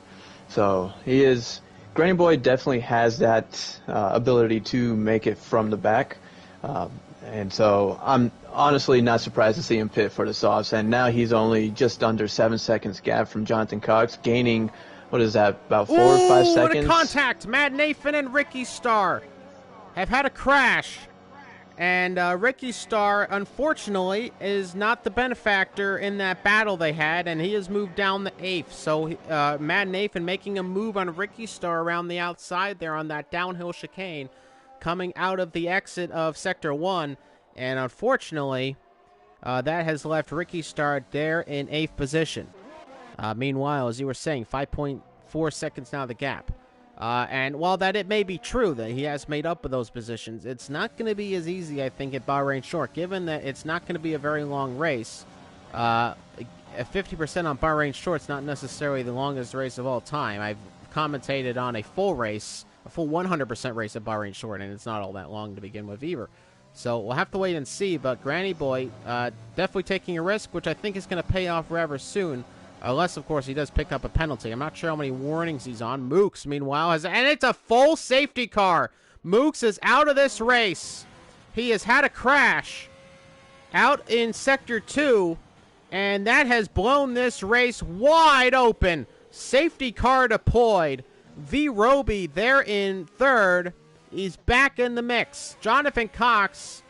So Granny Boy definitely has that ability to make it from the back. And so I'm honestly not surprised to see him pit for the softs. And now he's only just under 7 seconds gap from Jonathan Cox, gaining, what is that, about 4 or 5 seconds? What a contact! Mad Nathan and Ricky Starr have had a crash. And Ricky Starr, unfortunately, is not the benefactor in that battle they had, and he has moved down the 8th. So Matt Nathan making a move on Ricky Starr around the outside there on that downhill chicane coming out of the exit of Sector 1. And unfortunately, that has left Ricky Starr there in 8th position. Meanwhile, as you were saying, 5.4 seconds now the gap. And while that it may be true that he has made up of those positions, it's not going to be as easy, I think, at Bahrain Short, given that it's not going to be a very long race. 50% on Bahrain Short is not necessarily the longest race of all time. I've commentated on a full race, a full 100% race at Bahrain Short, and it's not all that long to begin with either. So we'll have to wait and see, but Granny Boy definitely taking a risk, which I think is going to pay off rather soon. Unless, of course, he does pick up a penalty. I'm not sure how many warnings he's on. Mooks, meanwhile, has... And it's a full safety car. Mooks is out of this race. He has had a crash out in Sector 2, and that has blown this race wide open. Safety car deployed. V. Roby there in 3rd. He's back in the mix. Jonathan Cox...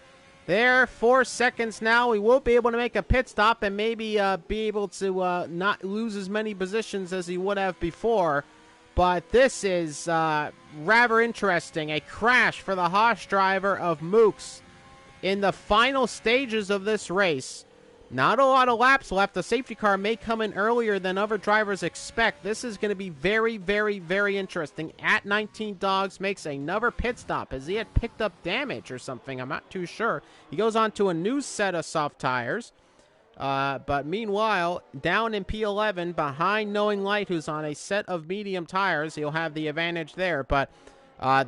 There, 4 seconds now. We will be able to make a pit stop and maybe be able to not lose as many positions as he would have before. But this is rather interesting. A crash for the Haas driver of Mooks in the final stages of this race. Not a lot of laps left. The safety car may come in earlier than other drivers expect. This is going to be very, very, very interesting. At 19 Dogs makes another pit stop. Has he had picked up damage or something? I'm not too sure. He goes on to a new set of soft tires. But meanwhile, down in P11, behind Knowing Light, who's on a set of medium tires, he'll have the advantage there. But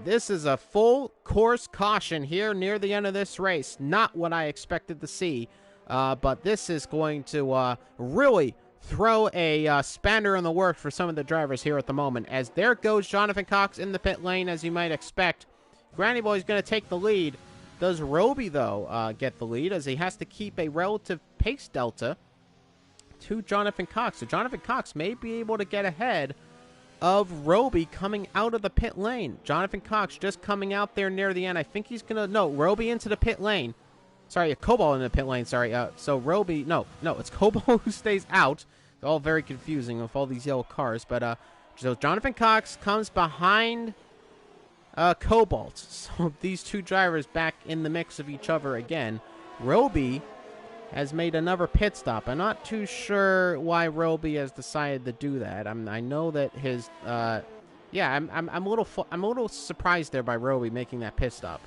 this is a full course caution here near the end of this race. Not what I expected to see. But this is going to really throw a spanner in the works for some of the drivers here at the moment. As there goes Jonathan Cox in the pit lane, as you might expect. Granny Boy's going to take the lead. Does Roby, though, get the lead, as he has to keep a relative pace delta to Jonathan Cox. So Jonathan Cox may be able to get ahead of Roby coming out of the pit lane. Jonathan Cox just coming out there near the end. I think he's going to... No, Roby into the pit lane. Sorry, a Cobalt in the pit lane, sorry. So Roby, no, it's Cobalt who stays out. It's all very confusing with all these yellow cars. But, so Jonathan Cox comes behind Cobalt. So these two drivers back in the mix of each other again. Roby has made another pit stop. I'm not too sure why Roby has decided to do that. I know that his, yeah, I'm a little surprised there by Roby making that pit stop.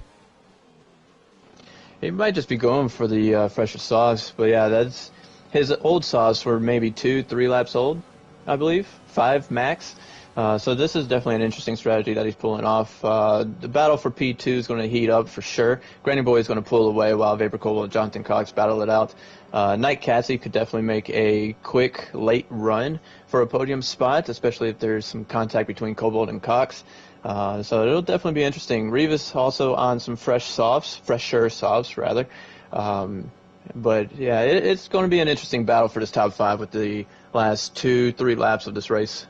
He might just be going for the fresher sauce, but yeah, that's his old sauce were maybe 2-3 laps old, I believe, 5 max. So this is definitely an interesting strategy that he's pulling off. The battle for P2 is going to heat up for sure. Granny Boy is going to pull away while Vapor Cobalt and Jonathan Cox battle it out. Night Cassie could definitely make a quick, late run for a podium spot, especially if there's some contact between Cobalt and Cox. So it'll definitely be interesting. Revis also on some fresher softs rather. But yeah, it's going to be an interesting battle for this top 5 with the last 2-3 laps of this race.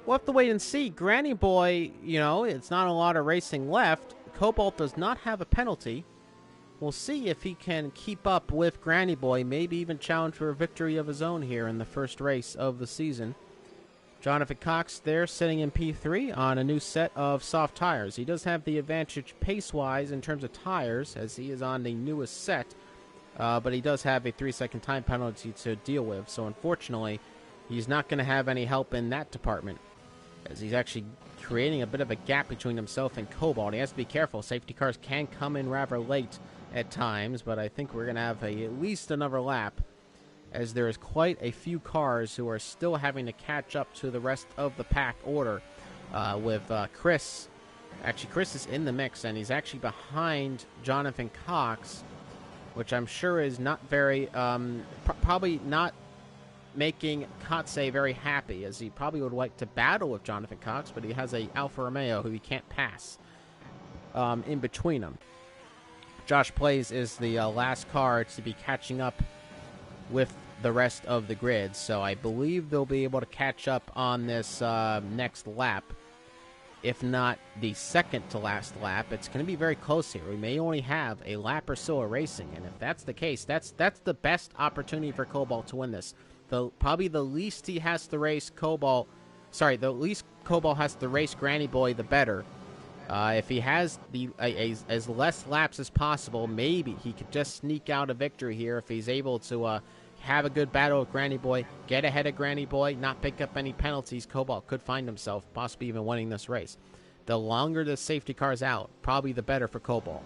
We'll have to wait and see. Granny Boy, you know, it's not a lot of racing left. Cobalt does not have a penalty. We'll see if he can keep up with Granny Boy, maybe even challenge for a victory of his own here in the first race of the season. Jonathan Cox there sitting in P3 on a new set of soft tires. He does have the advantage pace-wise in terms of tires, as he is on the newest set, but he does have a 3-second time penalty to deal with, so unfortunately, he's not going to have any help in that department, as he's actually creating a bit of a gap between himself and Cobalt. He has to be careful. Safety cars can come in rather late at times, but I think we're going to have at least another lap, as there is quite a few cars who are still having to catch up to the rest of the pack order, with Chris. Actually, Chris is in the mix, and he's actually behind Jonathan Cox, which I'm sure is not very, probably not making Kotze very happy, as he probably would like to battle with Jonathan Cox, but he has a Alfa Romeo who he can't pass in between them. Josh Plays is the last car to be catching up with the rest of the grid, so I believe they'll be able to catch up on this next lap. if not the second to last lap. It's going to be very close here. We may only have a lap or so of racing, and if that's the case, that's the best opportunity for Cobalt to win this. Probably the least he has to race Cobalt. Sorry, the least Cobalt has to race Granny Boy, the better. If he has as less laps as possible, maybe he could just sneak out a victory here if he's able to have a good battle with Granny Boy, get ahead of Granny Boy, not pick up any penalties. Cobalt could find himself possibly even winning this race. The longer the safety car's out, probably the better for Cobalt.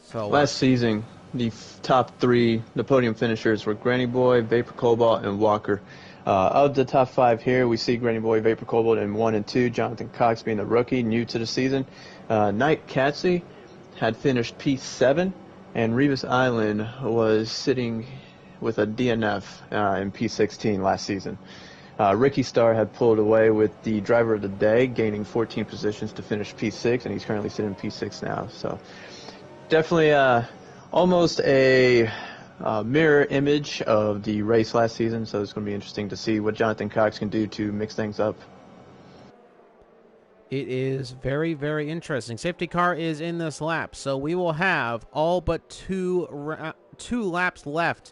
So last season, the top three, the podium finishers were Granny Boy, Vapor Cobalt, and Walker. Of the top five here, we see Granny Boy, Vapor Cobalt in 1 and 2. Jonathan Cox being the rookie, new to the season. Knight Catsey had finished P7, and Rebus Island was sitting with a DNF in P16 last season. Ricky Starr had pulled away with the driver of the day, gaining 14 positions to finish P6, and he's currently sitting in P6 now. So definitely almost a mirror image of the race last season, so it's going to be interesting to see what Jonathan Cox can do to mix things up. It is very, very interesting. Safety car is in this lap, so we will have all but two laps left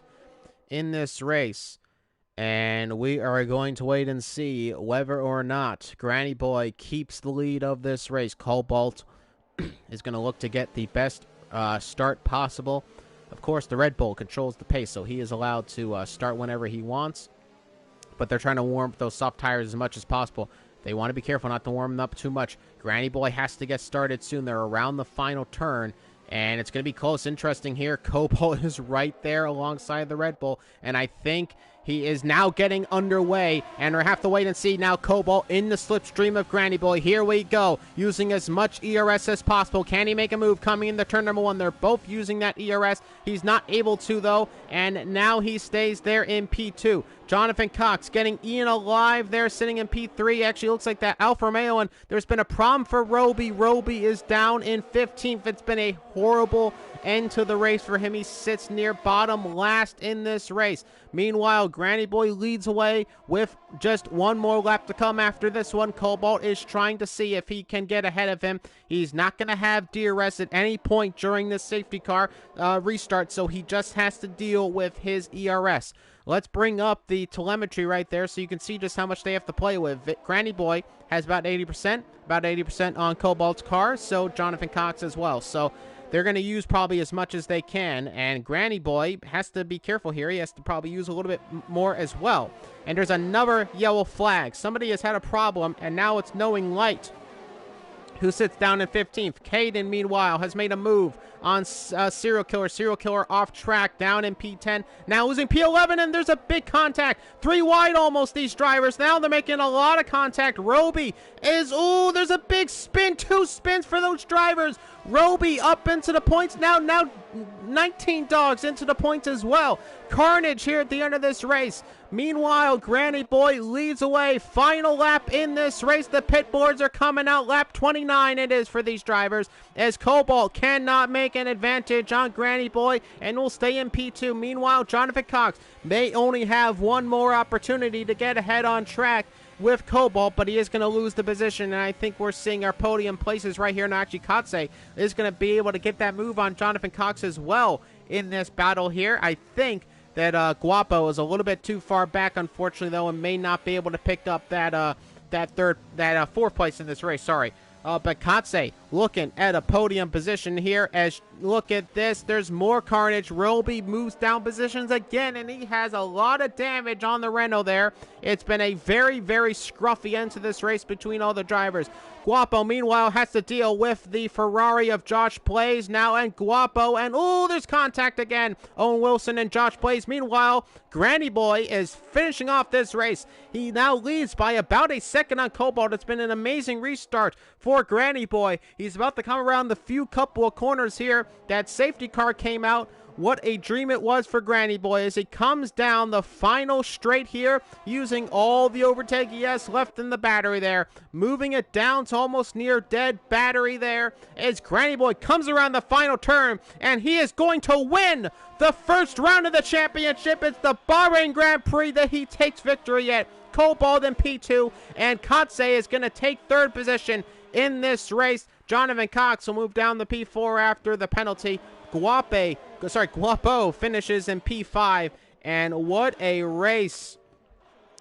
in this race, and we are going to wait and see whether or not Granny Boy keeps the lead of this race. Cobalt is going to look to get the best start possible. Of course, the Red Bull controls the pace, so he is allowed to start whenever he wants, but they're trying to warm up those soft tires as much as possible. They want to be careful not to warm them up too much. Granny Boy has to get started soon. They're around the final turn, and it's going to be close. Interesting here. Cobalt is right there alongside the Red Bull, and I think he is now getting underway, and we'll have to wait and see now. Cobalt in the slipstream of Granny Boy. Here we go, using as much ERS as possible. Can he make a move coming into turn number 1? They're both using that ERS. He's not able to, though, and now he stays there in P2. Jonathan Cox getting Ian alive there, sitting in P3. Actually, looks like that Alfa Romeo, and there's been a problem for Roby. Roby is down in 15th. It's been a horrible end to the race for him. He sits near bottom last in this race. Meanwhile, Granny Boy leads away with just one more lap to come after this one. Cobalt is trying to see if he can get ahead of him. He's not going to have DRS at any point during this safety car restart, so he just has to deal with his ERS. Let's bring up the telemetry right there so you can see just how much they have to play with. Granny Boy has about 80% on Cobalt's car, so Jonathan Cox as well. So they're going to use probably as much as they can, and Granny Boy has to be careful here. He has to probably use a little bit more as well. And there's another yellow flag. Somebody has had a problem, and now it's Knowing Light who sits down in 15th. Caden, meanwhile, has made a move on Serial Killer. Serial Killer off track, down in P10. Now losing P11, and there's a big contact. 3 wide almost, these drivers. Now they're making a lot of contact. Roby is, ooh, there's a big spin. 2 spins for those drivers. Roby up into the points. Now 19 dogs into the points as well. Carnage here at the end of this race. Meanwhile, Granny Boy leads away. Final lap in this race. The pit boards are coming out. Lap 29 it is for these drivers, as Cobalt cannot make an advantage on Granny Boy and will stay in P2. Meanwhile, Jonathan Cox may only have one more opportunity to get ahead on track with Cobalt, but he is going to lose the position, and I think we're seeing our podium places right here. And actually, Katse is going to be able to get that move on Jonathan Cox as well in this battle here. I think that Guapo is a little bit too far back, unfortunately, though, and may not be able to pick up that fourth place in this race. Sorry. But Katse looking at a podium position here, as look at this, there's more carnage. Roby moves down positions again, and he has a lot of damage on the Renault there. It's been a very, very scruffy end to this race between all the drivers. Guapo, meanwhile, has to deal with the Ferrari of Josh Blaze now, and Guapo, and oh, there's contact again. Owen Wilson and Josh Blaze. Meanwhile, Granny Boy is finishing off this race. He now leads by about a second on Cobalt. It's been an amazing restart for Granny Boy. He's about to come around the few couple of corners here. That safety car came out. What a dream it was for Granny Boy as he comes down the final straight here, using all the overtake he has left in the battery there, moving it down to almost near dead battery there, as Granny Boy comes around the final turn, and he is going to win the first round of the championship. It's the Bahrain Grand Prix that he takes victory at. Cobalt in P2, and Kotze is going to take third position in this race. Jonathan Cox will move down the P4 after the penalty. Guapo finishes in P5, and what a race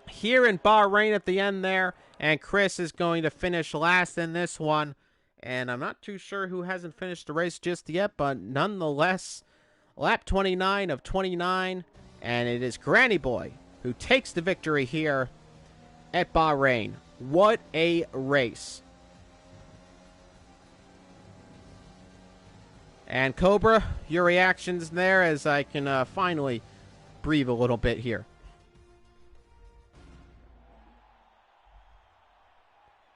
here in Bahrain at the end there. And Chris is going to finish last in this one. And I'm not too sure who hasn't finished the race just yet, but nonetheless, lap 29 of 29. And it is Granny Boy who takes the victory here at Bahrain. What a race. And Cobra, your reactions there as I can finally breathe a little bit here.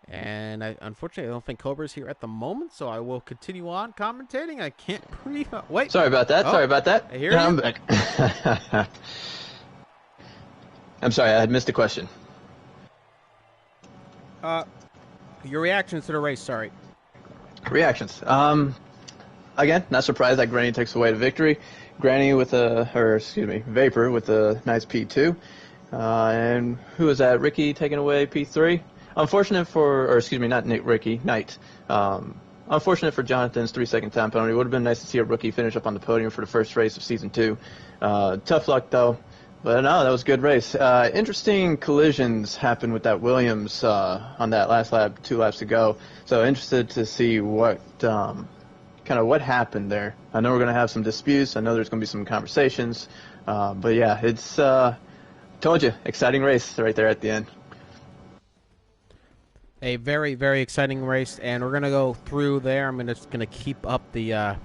And unfortunately, I don't think Cobra's here at the moment, so I will continue on commentating. I can't breathe. Wait. Sorry about that. Sorry about that. I hear you. I'm back. I'm sorry, I had missed a question. Your reactions to the race, sorry. Reactions. Again, not surprised that Granny takes away the victory. Granny with Vapor with a nice P2. And who was that? Ricky taking away P3. Unfortunate Knight. Unfortunate for Jonathan's 3-second time penalty. It would have been nice to see a rookie finish up on the podium for the first race of Season 2. Tough luck, though. But no, that was a good race. Interesting collisions happened with that Williams on that last lap, 2 laps to go. So interested to see what what happened there. I know we're going to have some disputes. I know there's going to be some conversations. But yeah, it's told you, exciting race right there at the end. A very, very exciting race, and we're gonna go through there. I'm just gonna keep up the. I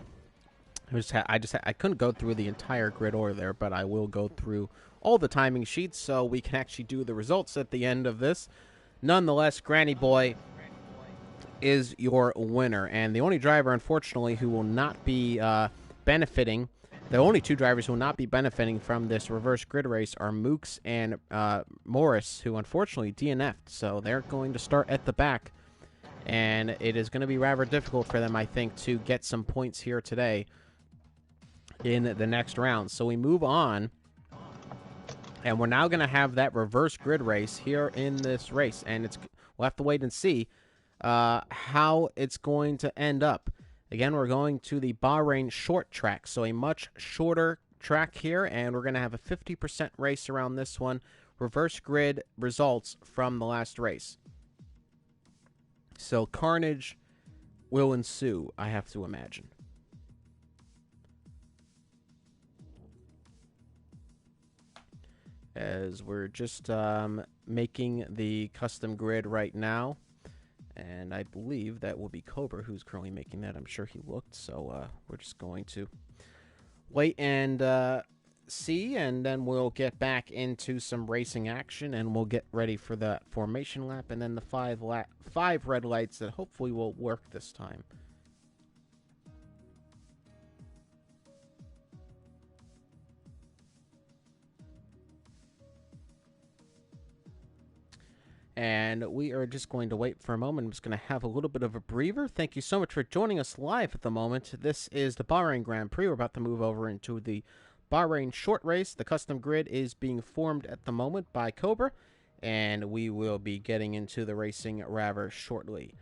couldn't go through the entire grid order there, but I will go through all the timing sheets so we can actually do the results at the end of this. Nonetheless, Granny Boy is your winner, and the only driver, unfortunately, who will not be benefiting. The only two drivers who will not be benefiting from this reverse grid race are Mooks and Morris, who unfortunately DNF'd, so they're going to start at the back. And it is going to be rather difficult for them, I think, to get some points here today in the next round. So we move on, and we're now going to have that reverse grid race here in this race. And we'll have to wait and see how it's going to end up. Again, we're going to the Bahrain short track, so a much shorter track here, and we're going to have a 50% race around this one. Reverse grid results from the last race. So carnage will ensue, I have to imagine. As we're just making the custom grid right now. And I believe that will be Cobra who's currently making that. I'm sure he looked. So we're just going to wait and see. And then we'll get back into some racing action. And we'll get ready for the formation lap. And then the five red lights that hopefully will work this time. And we are just going to wait for a moment. I'm just going to have a little bit of a breather. Thank you so much for joining us live at the moment. This is the Bahrain Grand Prix. We're about to move over into the Bahrain short race. The custom grid is being formed at the moment by Cobra. And we will be getting into the racing rather shortly.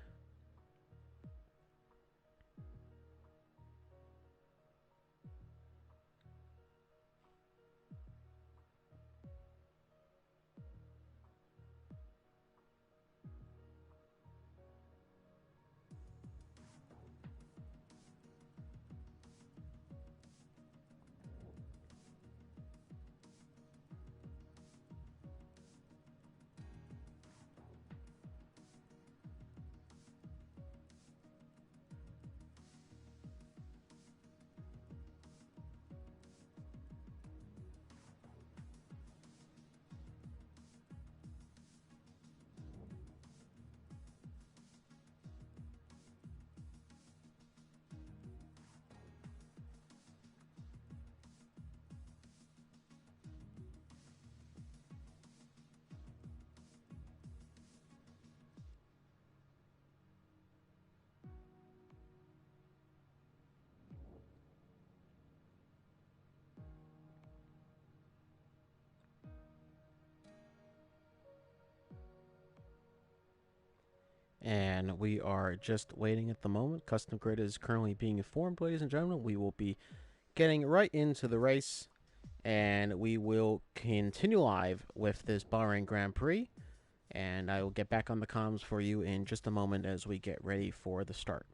And we are just waiting at the moment. Custom grid is currently being informed, ladies and gentlemen. We will be getting right into the race, and we will continue live with this Bahrain Grand Prix. And I will get back on the comms for you in just a moment as we get ready for the start.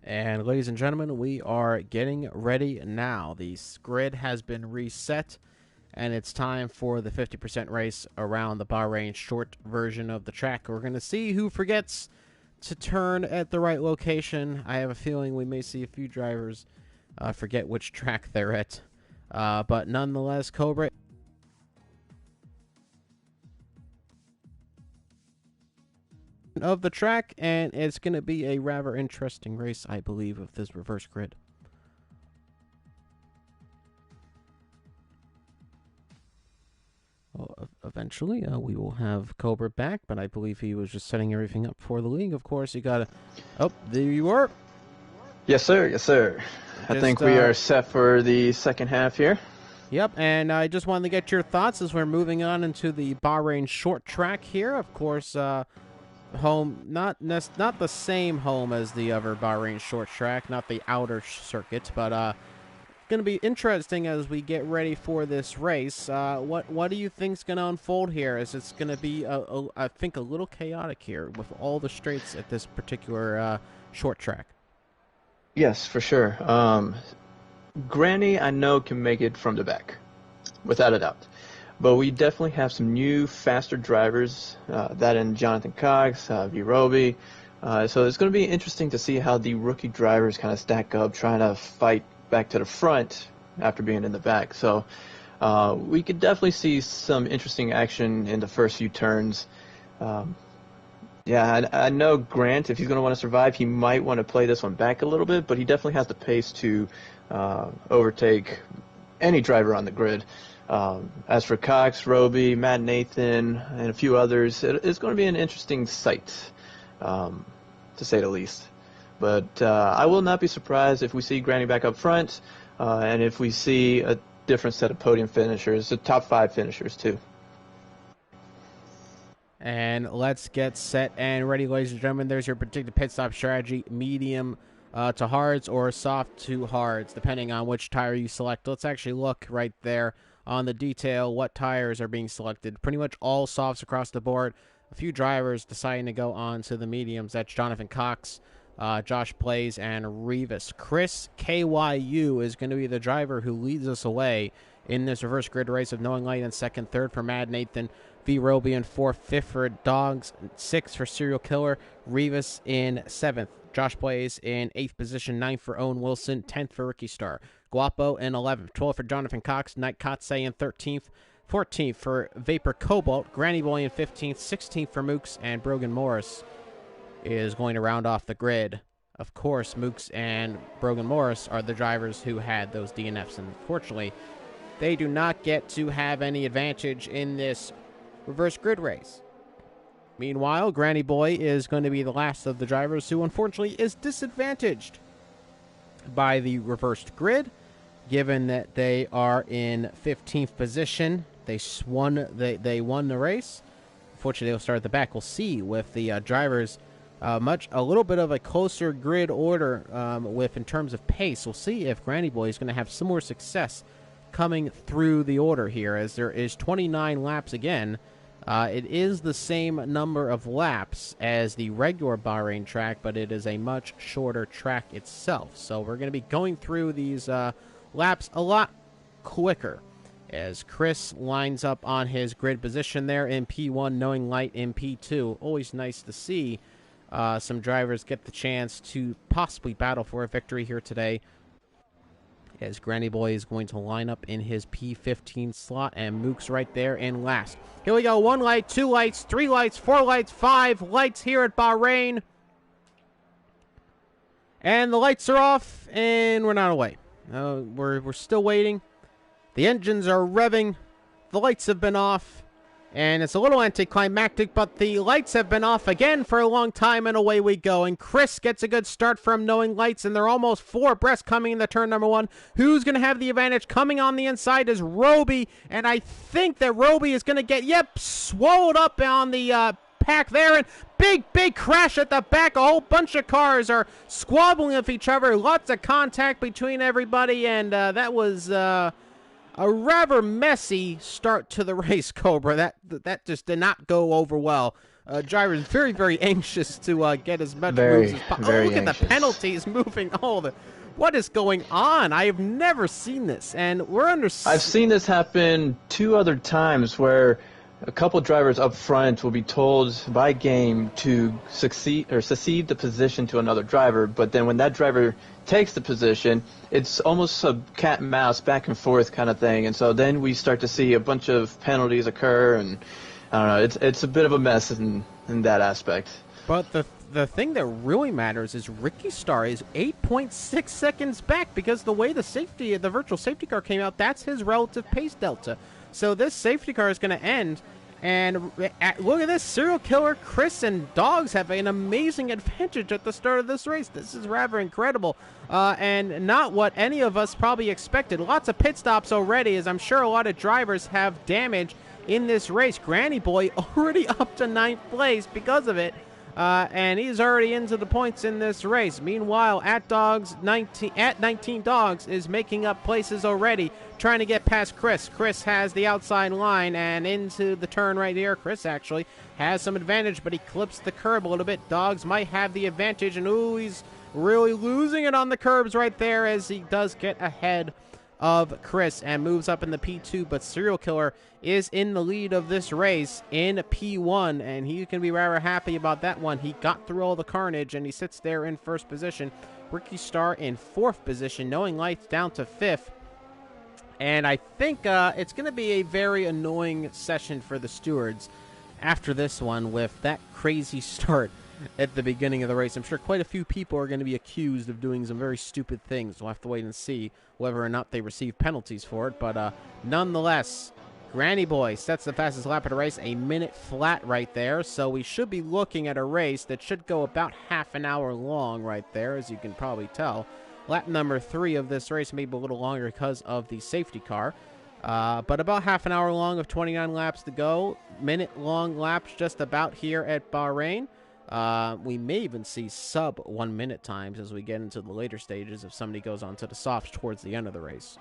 And ladies and gentlemen, we are getting ready now. The grid has been reset, and it's time for the 50% race around the Bahrain short version of the track. We're going to see who forgets to turn at the right location. I have a feeling we may see a few drivers forget which track they're at. But nonetheless, Cobra of the track, and it's going to be a rather interesting race, I believe, with this reverse grid. Well, eventually, we will have Cobra back, but I believe he was just setting everything up for the league. Of course, you gotta... Oh, there you are. Yes, sir. Yes, sir. I think we are set for the second half here. Yep, and I just wanted to get your thoughts as we're moving on into the Bahrain short track here. Of course, home, not the same home as the other Bahrain short track, not the outer circuit, but going to be interesting as we get ready for this race. What do you think's going to unfold here? Is it's going to be I think a little chaotic here with all the straights at this particular short track? Yes, for sure. Granny, I know, can make it from the back, without a doubt. But we definitely have some new, faster drivers, that and Jonathan Cox, Roby. So it's going to be interesting to see how the rookie drivers kind of stack up, trying to fight back to the front after being in the back. So we could definitely see some interesting action in the first few turns. Yeah, I know Grant, if he's going to want to survive, he might want to play this one back a little bit, but he definitely has the pace to overtake any driver on the grid. As for Cox, Roby, Matt Nathan, and a few others, it's going to be an interesting sight, to say the least. But I will not be surprised if we see Granny back up front, and if we see a different set of podium finishers, the top 5 finishers too. And let's get set and ready, ladies and gentlemen. There's your predicted pit stop strategy: medium to hards or soft to hards, depending on which tire you select. Let's actually look right there on the detail what tires are being selected. Pretty much all softs across the board. A few drivers deciding to go on to the mediums. That's Jonathan Cox, Josh Blaze, and Revis. Chris KYU is going to be the driver who leads us away in this reverse grid race, of Knowing Light in second, third for Mad Nathan, V. Roby in fourth, fifth for Dogs, sixth for Serial Killer, Revis in seventh, Josh Blaze in eighth position, ninth for Owen Wilson, 10th for Ricky Starr, Guapo in 11th, 12th for Jonathan Cox, Night Kotze in 13th, 14th for Vapor Cobalt, Granny Boy in 15th, 16th for Mooks, and Brogan Morris is going to round off the grid. Of course, Mooks and Brogan Morris are the drivers who had those DNFs, and unfortunately, they do not get to have any advantage in this reverse grid race. Meanwhile, Granny Boy is going to be the last of the drivers who unfortunately is disadvantaged by the reversed grid, given that they are in 15th position. They won the race. Unfortunately, they'll start at the back. We'll see with the drivers a little bit of a closer grid order in terms of pace. We'll see if Granny Boy is going to have some more success coming through the order here, as there is 29 laps again. It is the same number of laps as the regular Bahrain track, but it is a much shorter track itself. So we're going to be going through these laps a lot quicker, as Chris lines up on his grid position there in P1, Knowing Light in P2. Always nice to see some drivers get the chance to possibly battle for a victory here today, as Granny Boy is going to line up in his P15 slot, and Mook's right there in last. Here we go. 1 light, 2 lights, 3 lights, 4 lights, 5 lights here at Bahrain. And the lights are off, and we're not away. We're still waiting. The engines are revving. The lights have been off. And it's a little anticlimactic, but the lights have been off again for a long time, and away we go. And Chris gets a good start from Knowing Lights, and they're almost 4 abreast coming into turn number 1. Who's going to have the advantage? Coming on the inside is Roby, and I think that Roby is going to get, swallowed up on the pack there, and big crash at the back. A whole bunch of cars are squabbling with each other. Lots of contact between everybody, and that was A rather messy start to the race, Cobra. That just did not go over well. Driver's very, very anxious to get as much moves Very, as possible. Oh, very look at the anxious. penalties moving. What is going on? I have never seen this, and we're under. I've seen this happen 2 other times where a couple drivers up front will be told by game to succeed the position to another driver, but then when that driver takes the position, it's almost a cat and mouse back and forth kind of thing, and so then we start to see a bunch of penalties occur, and I don't know, it's a bit of a mess in that aspect. But the thing that really matters is Ricky Star is 8.6 seconds back because the way the virtual safety car came out, that's his relative pace delta. So this safety car is going to end, and look at this. Serial Killer, Chris, and Dogs have an amazing advantage at the start of this race. This is rather incredible, and not what any of us probably expected. Lots of pit stops already, as I'm sure a lot of drivers have damage in this race. Granny Boy already up to 9th place because of it. And he's already into the points in this race. Meanwhile, at 19 Dogs is making up places already, trying to get past Chris. Chris has the outside line and into the turn right here. Chris actually has some advantage, but he clips the curb a little bit. Dogs might have the advantage, and he's really losing it on the curbs right there as he does get ahead of Chris and moves up in the P2, but Serial Killer is in the lead of this race in P1, and he can be rather happy about that one. He got through all the carnage, and he sits there in first position. Ricky Star in 4th position, Knowing Lights down to 5th. And I think it's going to be a very annoying session for the stewards after this one with that crazy start at the beginning of the race. I'm sure quite a few people are going to be accused of doing some very stupid things. We'll have to wait and see whether or not they receive penalties for it. But nonetheless, Granny Boy sets the fastest lap of the race, a minute flat right there. So we should be looking at a race that should go about half an hour long right there, as you can probably tell. Lap number 3 of this race may be a little longer because of the safety car. But about half an hour long of 29 laps to go. Minute-long laps just about here at Bahrain. We may even see sub 1 minute times as we get into the later stages if somebody goes on to the softs towards the end of the race.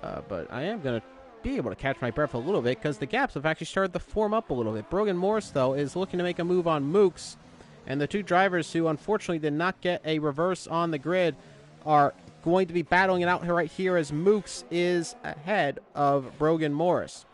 But I am going to be able to catch my breath a little bit because the gaps have actually started to form up a little bit. Brogan Morris, though, is looking to make a move on Mooks, and the two drivers who unfortunately did not get a reverse on the grid are going to be battling it out right here as Mooks is ahead of Brogan Morris.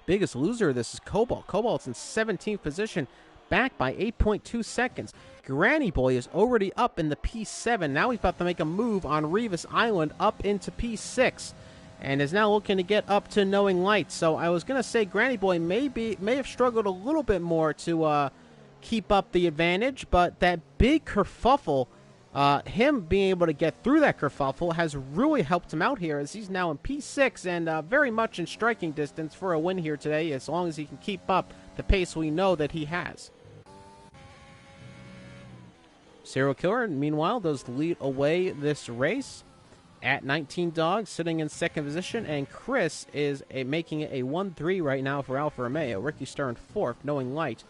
Biggest loser of this is Cobalt. Cobalt's in 17th position, back by 8.2 seconds. Granny Boy is already up in the P7. Now he's about to make a move on Revis Island up into P6 and is now looking to get up to Knowing Lights. So I was going to say Granny Boy may have struggled a little bit more to keep up the advantage, but that big kerfuffle, him being able to get through that kerfuffle has really helped him out here as he's now in P6 and very much in striking distance for a win here today as long as he can keep up the pace we know that he has. Serial Killer, meanwhile, does lead away this race at 19 Dogs, sitting in 2nd position, and Chris is making it a 1-3 right now for Alfa Romeo. Ricky Star in 4th, Knowing Light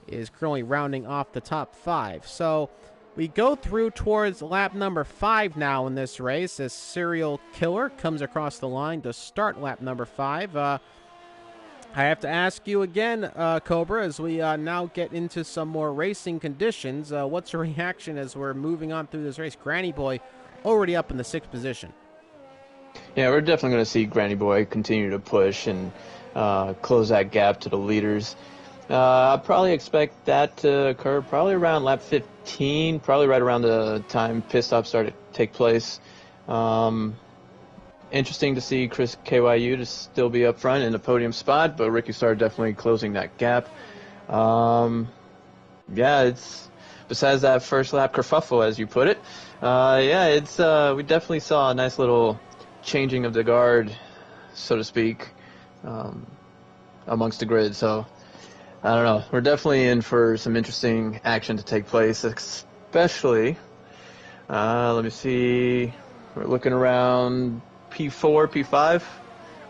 is currently rounding off the top 5. So we go through towards lap number 5 now in this race as Serial Killer comes across the line to start lap number 5. I have to ask you again, Cobra, as we now get into some more racing conditions. What's your reaction as we're moving on through this race? Granny Boy already up in the 6th position. Yeah, we're definitely going to see Granny Boy continue to push and close that gap to the leaders. I probably expect that to occur probably around lap 15, probably right around the time pit stops start to take place. Interesting to see Chris KYU to still be up front in the podium spot, but Ricky Star definitely closing that gap. Yeah, it's besides that first lap kerfuffle, as you put it. Yeah, it's we definitely saw a nice little changing of the guard, so to speak, amongst the grid. So I don't know. We're definitely in for some interesting action to take place, especially. Let me see. We're looking around P4, P5.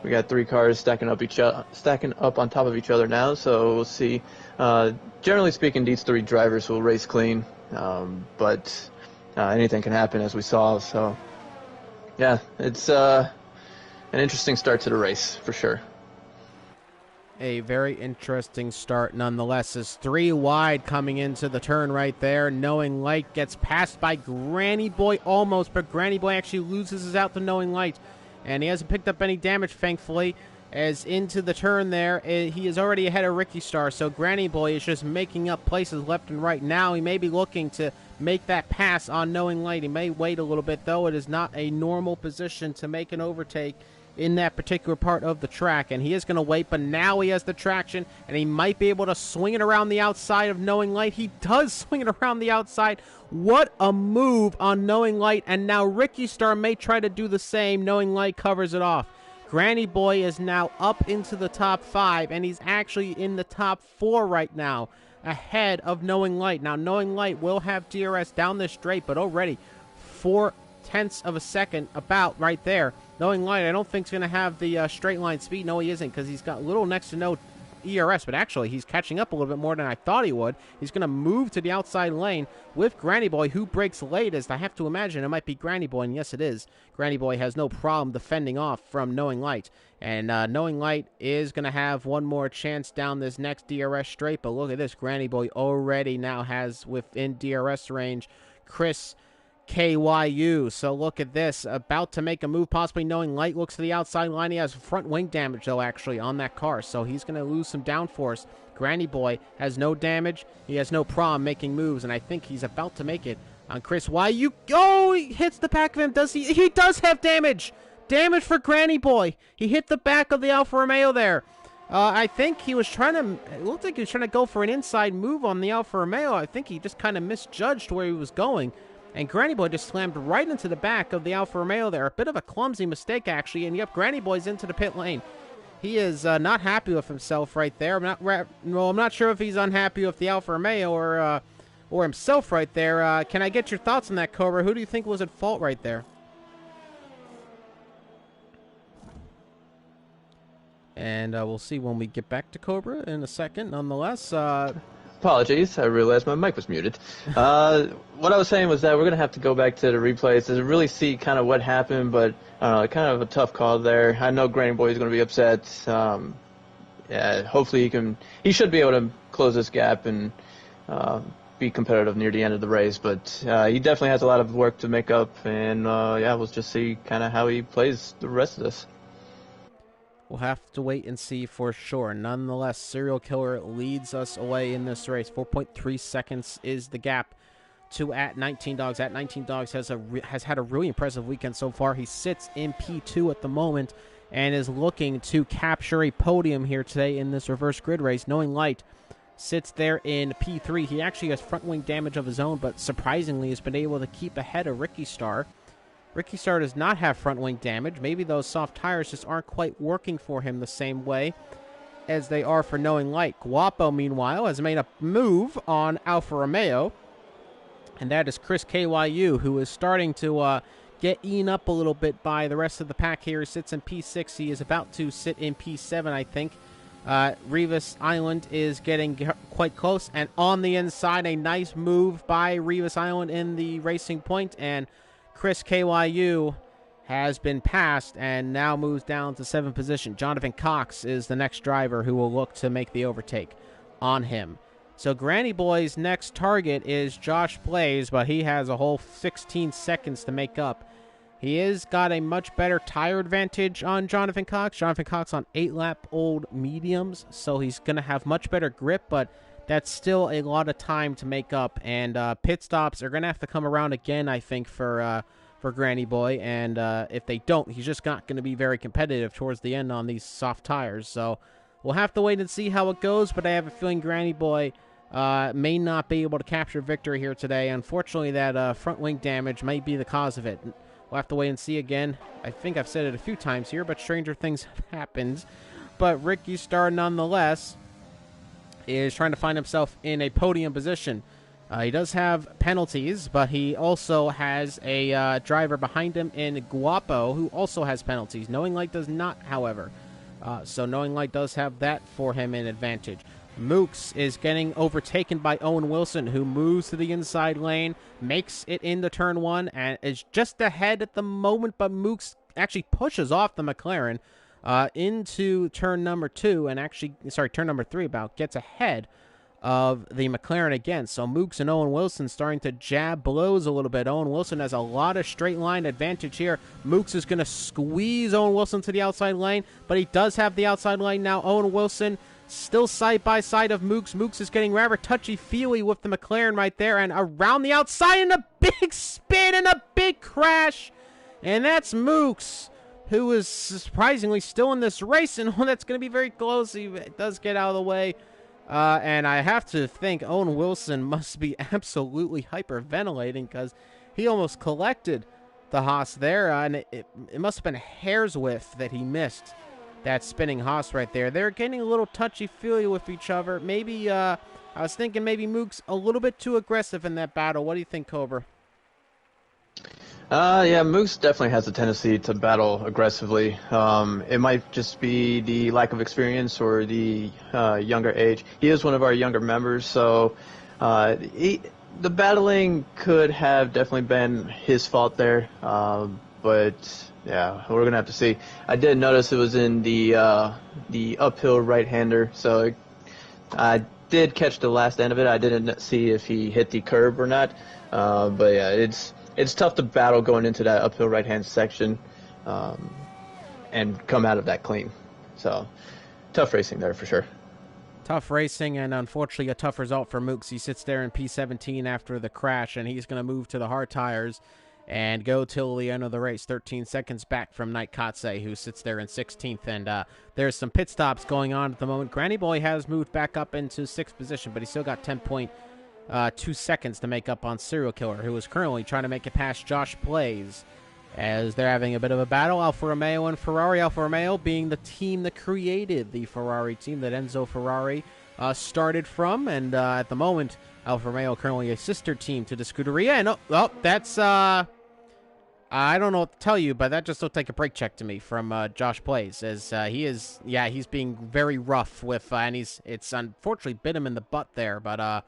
We got 3 cars stacking up on top of each other now. So we'll see. Generally speaking, these 3 drivers will race clean, but anything can happen, as we saw. So Yeah, it's an interesting start to the race for sure. A very interesting start nonetheless. Is 3 wide coming into the turn right there. Knowing Light gets passed by Granny Boy almost, but Granny Boy actually loses his out to Knowing Light. And he hasn't picked up any damage, thankfully. As into the turn there, he is already ahead of Ricky Star, so Granny Boy is just making up places left and right. Now he may be looking to make that pass on Knowing Light. He may wait a little bit, though. It is not a normal position to make an overtake in that particular part of the track, and he is going to wait, but now he has the traction, and he might be able to swing it around the outside of Knowing Light. He does swing it around the outside. What a move on Knowing Light, and now Ricky Star may try to do the same. Knowing Light covers it off. Granny Boy is now up into the top 5, and he's actually in the top 4 right now, ahead of Knowing Light. Now, Knowing Light will have DRS down this straight, but already 4/10 of a second about right there. Knowing Light, I don't think, is going to have the straight line speed. No, he isn't, because he's got little next to no ERS, but actually he's catching up a little bit more than I thought he would. He's going to move to the outside lane with Granny Boy, who breaks late, as I have to imagine it might be Granny Boy, and yes, it is. Granny Boy has no problem defending off from Knowing Light, and Knowing Light is going to have one more chance down this next DRS straight, but look at this. Granny Boy already now has, within DRS range, Chris KYU. So look at this. About to make a move, possibly. Knowing Light looks to the outside line. He has front wing damage, though, actually, on that car. So he's going to lose some downforce. Granny Boy has no damage. He has no problem making moves, and I think he's about to make it on Chris YU. Oh, he hits the back of him. Does he? He does have damage. Damage for Granny Boy. He hit the back of the Alfa Romeo there. I think he was trying to, it looked like he was trying to go for an inside move on the Alfa Romeo. I think he just kind of misjudged where he was going. And Granny Boy just slammed right into the back of the Alfa Romeo there. A bit of a clumsy mistake, actually. And yep, Granny Boy's into the pit lane. He is not happy with himself right there. I'm not sure if he's unhappy with the Alfa Romeo or himself right there. Can I get your thoughts on that, Cobra? Who do you think was at fault right there? And we'll see when we get back to Cobra in a second. Nonetheless, Apologies, I realized my mic was muted. What I was saying was that we're going to have to go back to the replays to really see kind of what happened, but kind of a tough call there. I know Granny Boy is going to be upset. Yeah, hopefully he should be able to close this gap and be competitive near the end of the race, but he definitely has a lot of work to make up, and yeah, we'll just see kind of how he plays the rest of this. We'll have to wait and see for sure. Nonetheless, Serial Killer leads us away in this race. 4.3 seconds is the gap to At 19 Dogs. At 19 Dogs has had a really impressive weekend so far. He sits in P2 at the moment and is looking to capture a podium here today in this reverse grid race. Knowing Light sits there in P3. He actually has front wing damage of his own, but surprisingly has been able to keep ahead of Ricky Star. Ricky Star does not have front wing damage. Maybe those soft tires just aren't quite working for him the same way as they are for Knowing Light. Guapo, meanwhile, has made a move on Alfa Romeo, and that is Chris KYU, who is starting to get eaten up a little bit by the rest of the pack here. He sits in P6. He is about to sit in P7, I think. Rivas Island is getting quite close, and on the inside, a nice move by Rivas Island in the racing point, and Chris KYU has been passed and now moves down to 7th position. Jonathan Cox is the next driver who will look to make the overtake on him. So Granny Boy's next target is Josh Blaze, but he has a whole 16 seconds to make up. He has got a much better tire advantage on Jonathan Cox. Jonathan Cox on 8-lap-old mediums, so he's going to have much better grip, but that's still a lot of time to make up, and pit stops are going to have to come around again, I think, for Granny Boy, and if they don't, he's just not going to be very competitive towards the end on these soft tires, so we'll have to wait and see how it goes, but I have a feeling Granny Boy may not be able to capture victory here today. Unfortunately, that front wing damage might be the cause of it. We'll have to wait and see again. I think I've said it a few times here, but stranger things have happened. But Ricky Star, nonetheless, is trying to find himself in a podium position. He does have penalties, but he also has a driver behind him in Guapo who also has penalties. Knowing Light does not, however. So Knowing Light does have that for him in advantage. Mooks is getting overtaken by Owen Wilson, who moves to the inside lane, makes it into turn one, and is just ahead at the moment, but Mooks actually pushes off the McLaren into turn number turn number three, gets ahead of the McLaren again. So Mooks and Owen Wilson starting to jab blows a little bit. Owen Wilson has a lot of straight line advantage here. Mooks is going to squeeze Owen Wilson to the outside lane, but he does have the outside lane now. Owen Wilson still side by side of Mooks. Mooks is getting rather touchy-feely with the McLaren right there, and around the outside, and a big spin and a big crash. And that's Mooks, who is surprisingly still in this race, and that's going to be very close. He does get out of the way. And I have to think Owen Wilson must be absolutely hyperventilating, because he almost collected the Haas there, and it must have been a hair's width that he missed that spinning Haas right there. They're getting a little touchy-feely with each other. Maybe, I was thinking maybe Mooks a little bit too aggressive in that battle. What do you think, Cobra? Yeah, Mooks definitely has a tendency to battle aggressively. It might just be the lack of experience or the younger age. He is one of our younger members, so the battling could have definitely been his fault there. But yeah, we're gonna have to see. I did notice it was in the uphill right-hander, so I did catch the last end of it. I didn't see if he hit the curb or not. But yeah, it's tough to battle going into that uphill right-hand section and come out of that clean. So tough racing there for sure. Tough racing, and unfortunately a tough result for Mooks. He sits there in P17 after the crash, and he's going to move to the hard tires and go till the end of the race, 13 seconds back from Knight Katse, who sits there in 16th. And there's some pit stops going on at the moment. Granny Boy has moved back up into 6th position, but he's still got 10.2 seconds to make up on Serial Killer, who is currently trying to make it past Josh Blaze, as they're having a bit of a battle. Alfa Romeo and Ferrari. Alfa Romeo being the team that created the Ferrari team that Enzo Ferrari started from, and at the moment, Alfa Romeo currently a sister team to the Scuderia. And that's I don't know what to tell you, but that just looked like a brake check to me from Josh Blaze, as he's being very rough with, and it's unfortunately bit him in the butt there, but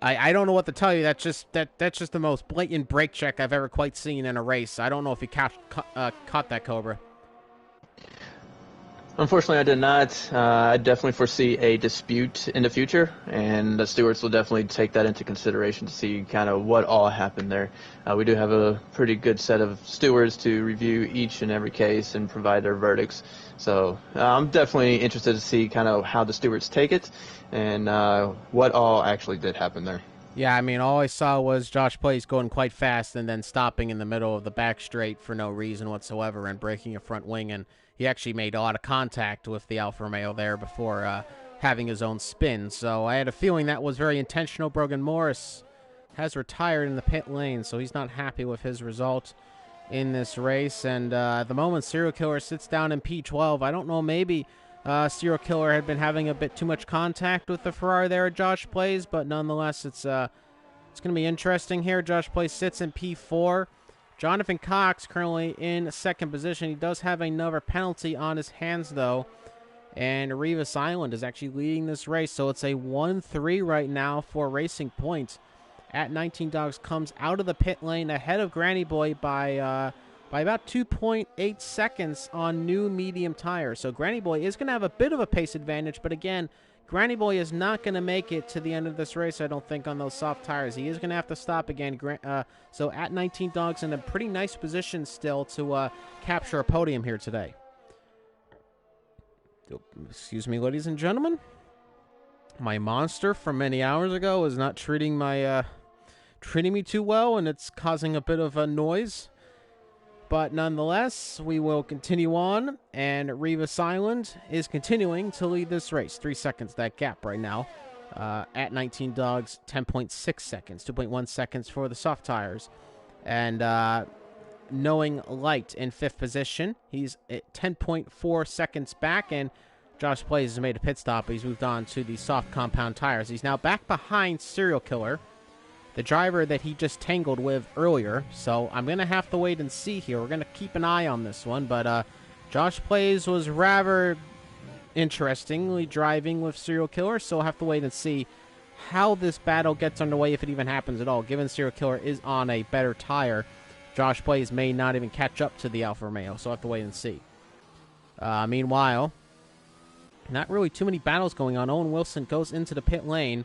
I don't know what to tell you. That's just the most blatant brake check I've ever quite seen in a race. I don't know if he caught that, Cobra. Unfortunately, I did not. I definitely foresee a dispute in the future, and the stewards will definitely take that into consideration to see kind of what all happened there. We do have a pretty good set of stewards to review each and every case and provide their verdicts. So I'm definitely interested to see kind of how the stewards take it and what all actually did happen there. Yeah, I mean, all I saw was Josh Blaze going quite fast and then stopping in the middle of the back straight for no reason whatsoever and breaking a front wing, and he actually made a lot of contact with the Alfa Romeo there before having his own spin. So I had a feeling that was very intentional. Brogan Morris has retired in the pit lane, so he's not happy with his result in this race. And at the moment, Serial Killer sits down in P12. I don't know, maybe Serial Killer had been having a bit too much contact with the Ferrari there at Josh Blaze, but nonetheless, it's going to be interesting here. Josh Blaze sits in P4. Jonathan Cox currently in second position. He does have another penalty on his hands, though. And Rivas Island is actually leading this race, so it's a 1-3 right now for Racing Point. At 19 Dogs comes out of the pit lane ahead of Granny Boy by about 2.8 seconds on new medium tires. So Granny Boy is going to have a bit of a pace advantage, but again, Granny Boy is not going to make it to the end of this race, I don't think, on those soft tires. He is going to have to stop again. So at 19 Dogs in a pretty nice position still to capture a podium here today. Excuse me, ladies and gentlemen. My monster from many hours ago is not treating me too well, and it's causing a bit of a noise. But nonetheless, we will continue on, and Rivas Island is continuing to lead this race. 3 seconds, that gap right now. At 19 Dogs, 10.6 seconds, 2.1 seconds for the soft tires. And Knowing Light in 5th position. He's at 10.4 seconds back, and Josh Blaze has made a pit stop. He's moved on to the soft compound tires. He's now back behind Serial Killer, the driver that he just tangled with earlier. So I'm going to have to wait and see here. We're going to keep an eye on this one. But Josh Blaze was rather interestingly driving with Serial Killer, so we'll have to wait and see how this battle gets underway, if it even happens at all. Given Serial Killer is on a better tire, Josh Blaze may not even catch up to the Alfa Romeo, so we'll have to wait and see. Meanwhile, not really too many battles going on. Owen Wilson goes into the pit lane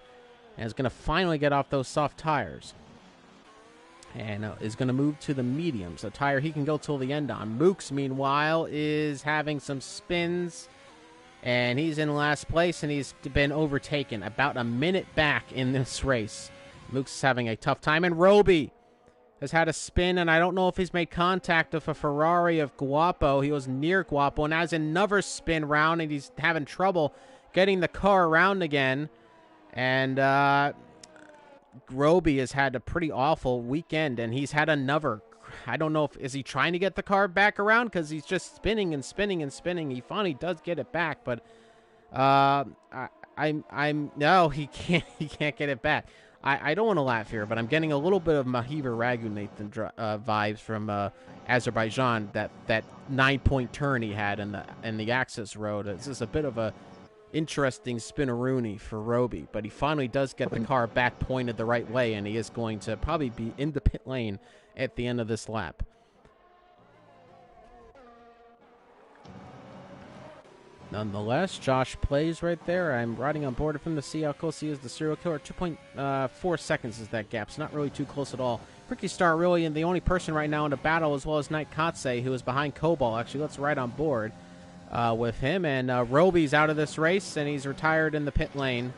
and is going to finally get off those soft tires. And is going to move to the mediums, a tire he can go till the end on. Mooks, meanwhile, is having some spins, and he's in last place, and he's been overtaken about a minute back in this race. Mooks is having a tough time, and Roby has had a spin, and I don't know if he's made contact with a Ferrari of Guapo. He was near Guapo, and has another spin round, and he's having trouble getting the car around again. And Roby has had a pretty awful weekend, and he's had another. I don't know if is he trying to get the car back around, because he's just spinning and spinning and spinning. He finally does get it back, but no, he can't. He can't get it back. I don't want to laugh here, but I'm getting a little bit of Mahir Raghunathan vibes from Azerbaijan. That 9-point turn he had in the access road. It's just a bit of a interesting spinneroonie for Roby, but he finally does get the car back pointed the right way, and he is going to probably be in the pit lane at the end of this lap. Nonetheless, Josh plays right there. I'm riding on board of him to see how close he is to Serial Killer. 2.4 seconds is that gap. It's not really too close at all. Ricky Star really and the only person right now in the battle, as well as Knight Katse, who is behind Cobalt. Actually, let's ride on board with him. And Roby's out of this race, and he's retired in the pit lane.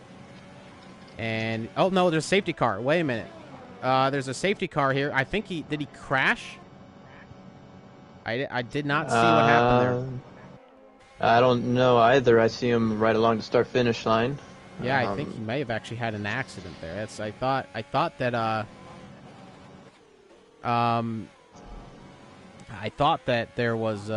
And, oh, no, there's a safety car. Wait a minute. There's a safety car here. I think did he crash? I did not see what happened there. I don't know either. I see him right along the start-finish line. Yeah, I think he may have actually had an accident there. I thought that there was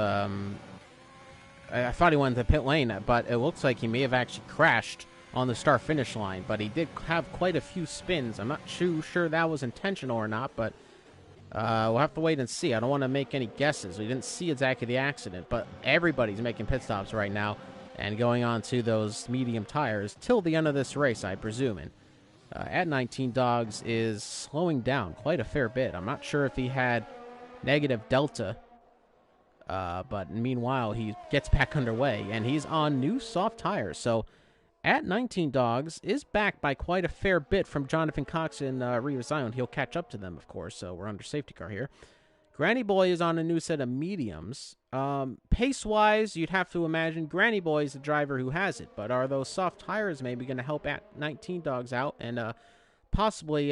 I thought he went to the pit lane, but it looks like he may have actually crashed on the start-finish line. But he did have quite a few spins. I'm not too sure that was intentional or not, but we'll have to wait and see. I don't want to make any guesses. We didn't see exactly the accident, but everybody's making pit stops right now and going on to those medium tires till the end of this race, I presume. And at 19 Dogs is slowing down quite a fair bit. I'm not sure if he had negative delta, but meanwhile, he gets back underway, and he's on new soft tires. So at 19 Dogs is back by quite a fair bit from Jonathan Cox and Rio Zion. He'll catch up to them, of course, so we're under safety car here. Granny Boy is on a new set of mediums. Pace-wise, you'd have to imagine Granny Boy is the driver who has it, but are those soft tires maybe going to help at 19 Dogs out and possibly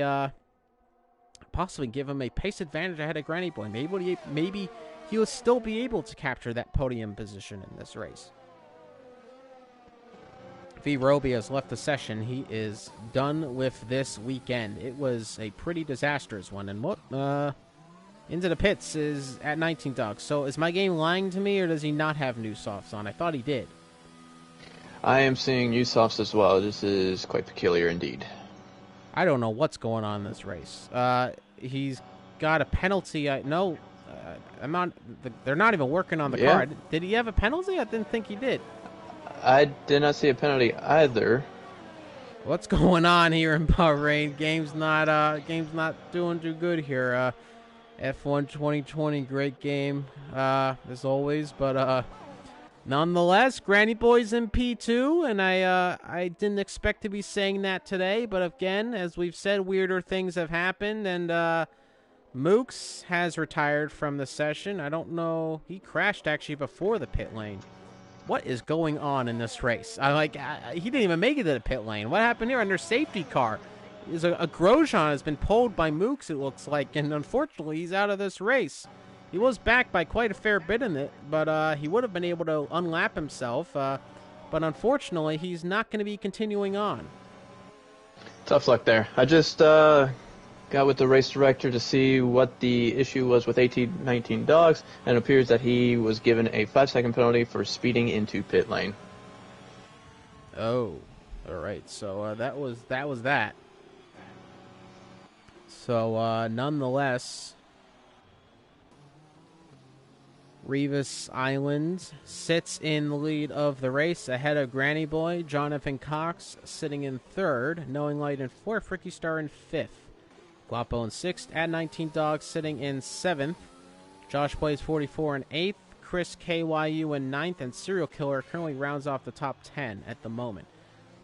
give him a pace advantage ahead of Granny Boy? Maybe he will still be able to capture that podium position in this race. V. Roby has left the session. He is done with this weekend. It was a pretty disastrous one. And what into the pits is at 19 Dogs. So is my game lying to me, or does he not have new softs on? I thought he did. I am seeing new softs as well. This is quite peculiar indeed. I don't know what's going on in this race. He's got a penalty. I'm not. They're not even working on the car. Did he have a penalty? I didn't think he did. I did not see a penalty either. What's going on here in Bahrain? Game's not doing too good here. F1 2020, great game as always, but nonetheless, Granny Boy's in P2, and I didn't expect to be saying that today, but again, as we've said, weirder things have happened, and Mooks has retired from the session. I don't know, he crashed actually before the pit lane. What is going on in this race? He didn't even make it to the pit lane. What happened here under safety car? Is a Grosjean has been pulled by Mooks, it looks like, and unfortunately he's out of this race. He was back by quite a fair bit in it, but he would have been able to unlap himself, but unfortunately he's not going to be continuing on. Tough luck there. I just got with the race director to see what the issue was with 19 Dogs, and it appears that he was given a 5-second penalty for speeding into pit lane. Oh, all right. So that was that. So nonetheless, Revis Island sits in the lead of the race ahead of Granny Boy. Jonathan Cox sitting in third. Knowing Light in fourth. Ricky Star in fifth. Guapo in sixth. At 19 Dogs sitting in seventh. Josh Plays 44 in eighth. Chris KYU in ninth. And Serial Killer currently rounds off the top 10 at the moment.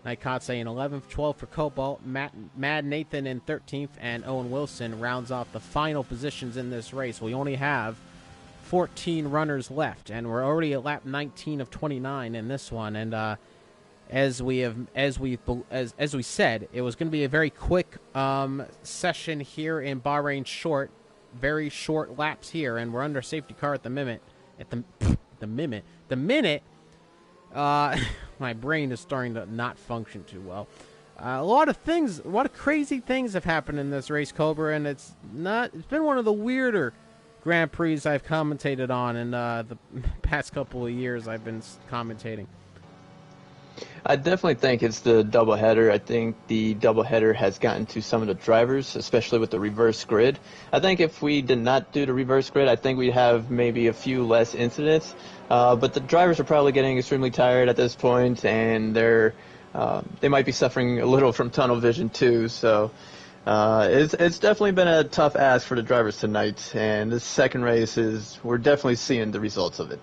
Night Kotze in 11th. 12th for Cobalt. Mad Nathan in 13th. And Owen Wilson rounds off the final positions in this race. We only have 14 runners left, and we're already at lap 19 of 29 in this one. And as we said, it was going to be a very quick session here in Bahrain. Very short laps here, and we're under safety car at the minute. The minute. My brain is starting to not function too well. A lot of crazy things have happened in this race, Cobra, and it's been one of the weirder Grand Prix I've commentated on in the past couple of years I've been commentating. I definitely think it's the doubleheader. I think the doubleheader has gotten to some of the drivers, especially with the reverse grid. I think if we did not do the reverse grid, I think we'd have maybe a few less incidents. But the drivers are probably getting extremely tired at this point, and they might be suffering a little from tunnel vision too. So it's definitely been a tough ask for the drivers tonight, and this second race we're definitely seeing the results of it.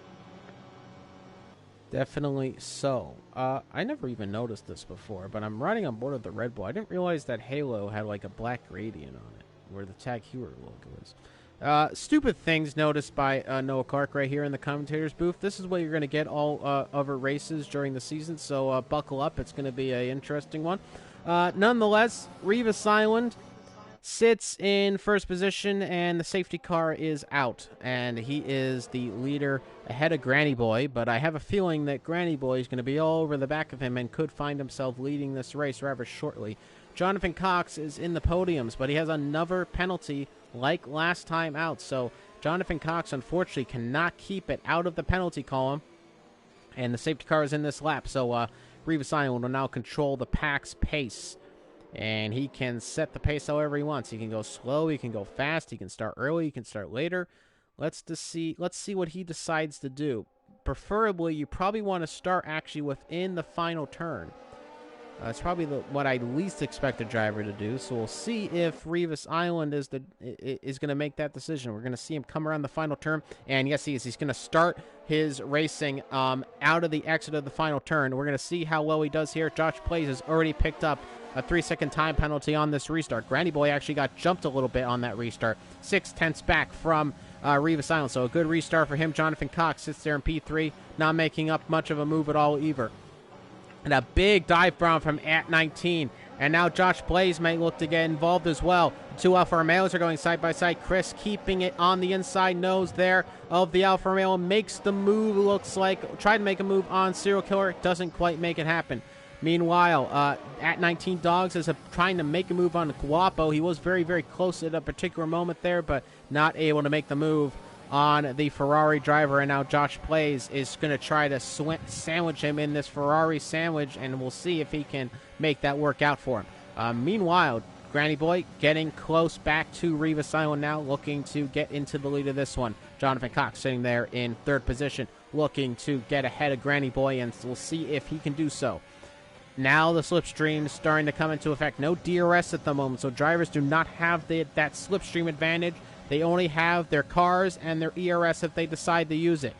Definitely so. I never even noticed this before, but I'm riding on board of the Red Bull. I didn't realize that Halo had like a black gradient on it, where the Tag Heuer logo is. Stupid things noticed by Noah Clark right here in the commentator's booth. This is what you're going to get all other races during the season, so buckle up. It's going to be an interesting one. Nonetheless, Revis Island sits in first position, and the safety car is out, and he is the leader ahead of Granny Boy, but I have a feeling that Granny Boy is going to be all over the back of him and could find himself leading this race rather shortly. Jonathan Cox is in the podiums, but he has another penalty like last time out, so Jonathan Cox unfortunately cannot keep it out of the penalty column, and the safety car is in this lap, so Revis Island will now control the pack's pace. And he can set the pace however he wants. He can go slow, he can go fast, he can start early, he can start later. Let's see what he decides to do. Preferably, you probably want to start actually within the final turn. That's probably what I least expect a driver to do. So we'll see if Revis Island is going to make that decision. We're going to see him come around the final turn, and yes, he is. He's going to start his racing out of the exit of the final turn. We're going to see how well he does here. Josh Plays has already picked up a 3-second time penalty on this restart. Granny Boy actually got jumped a little bit on that restart. 6/10 back from Revis Island, so a good restart for him. Jonathan Cox sits there in P3, not making up much of a move at all either. And a big dive bomb from at 19. And now Josh Blaze may look to get involved as well. Two Alfa Romeos are going side by side. Chris keeping it on the inside nose there of the Alfa Romeo. Makes the move, looks like. Tried to make a move on Serial Killer. Doesn't quite make it happen. Meanwhile, at 19 Dogs is trying to make a move on Guapo. He was very, very close at a particular moment there, but not able to make the move on the Ferrari driver. And now Josh Plays is going to try to sandwich him in this Ferrari sandwich, and we'll see if he can make that work out for him. Meanwhile, Granny Boy getting close back to Revis Island now, looking to get into the lead of this one. Jonathan Cox sitting there in third position, looking to get ahead of Granny Boy, and we'll see if he can do so. Now the slipstream is starting to come into effect. No DRS at the moment, so drivers do not have that slipstream advantage. They only have their cars and their ERS if they decide to use it.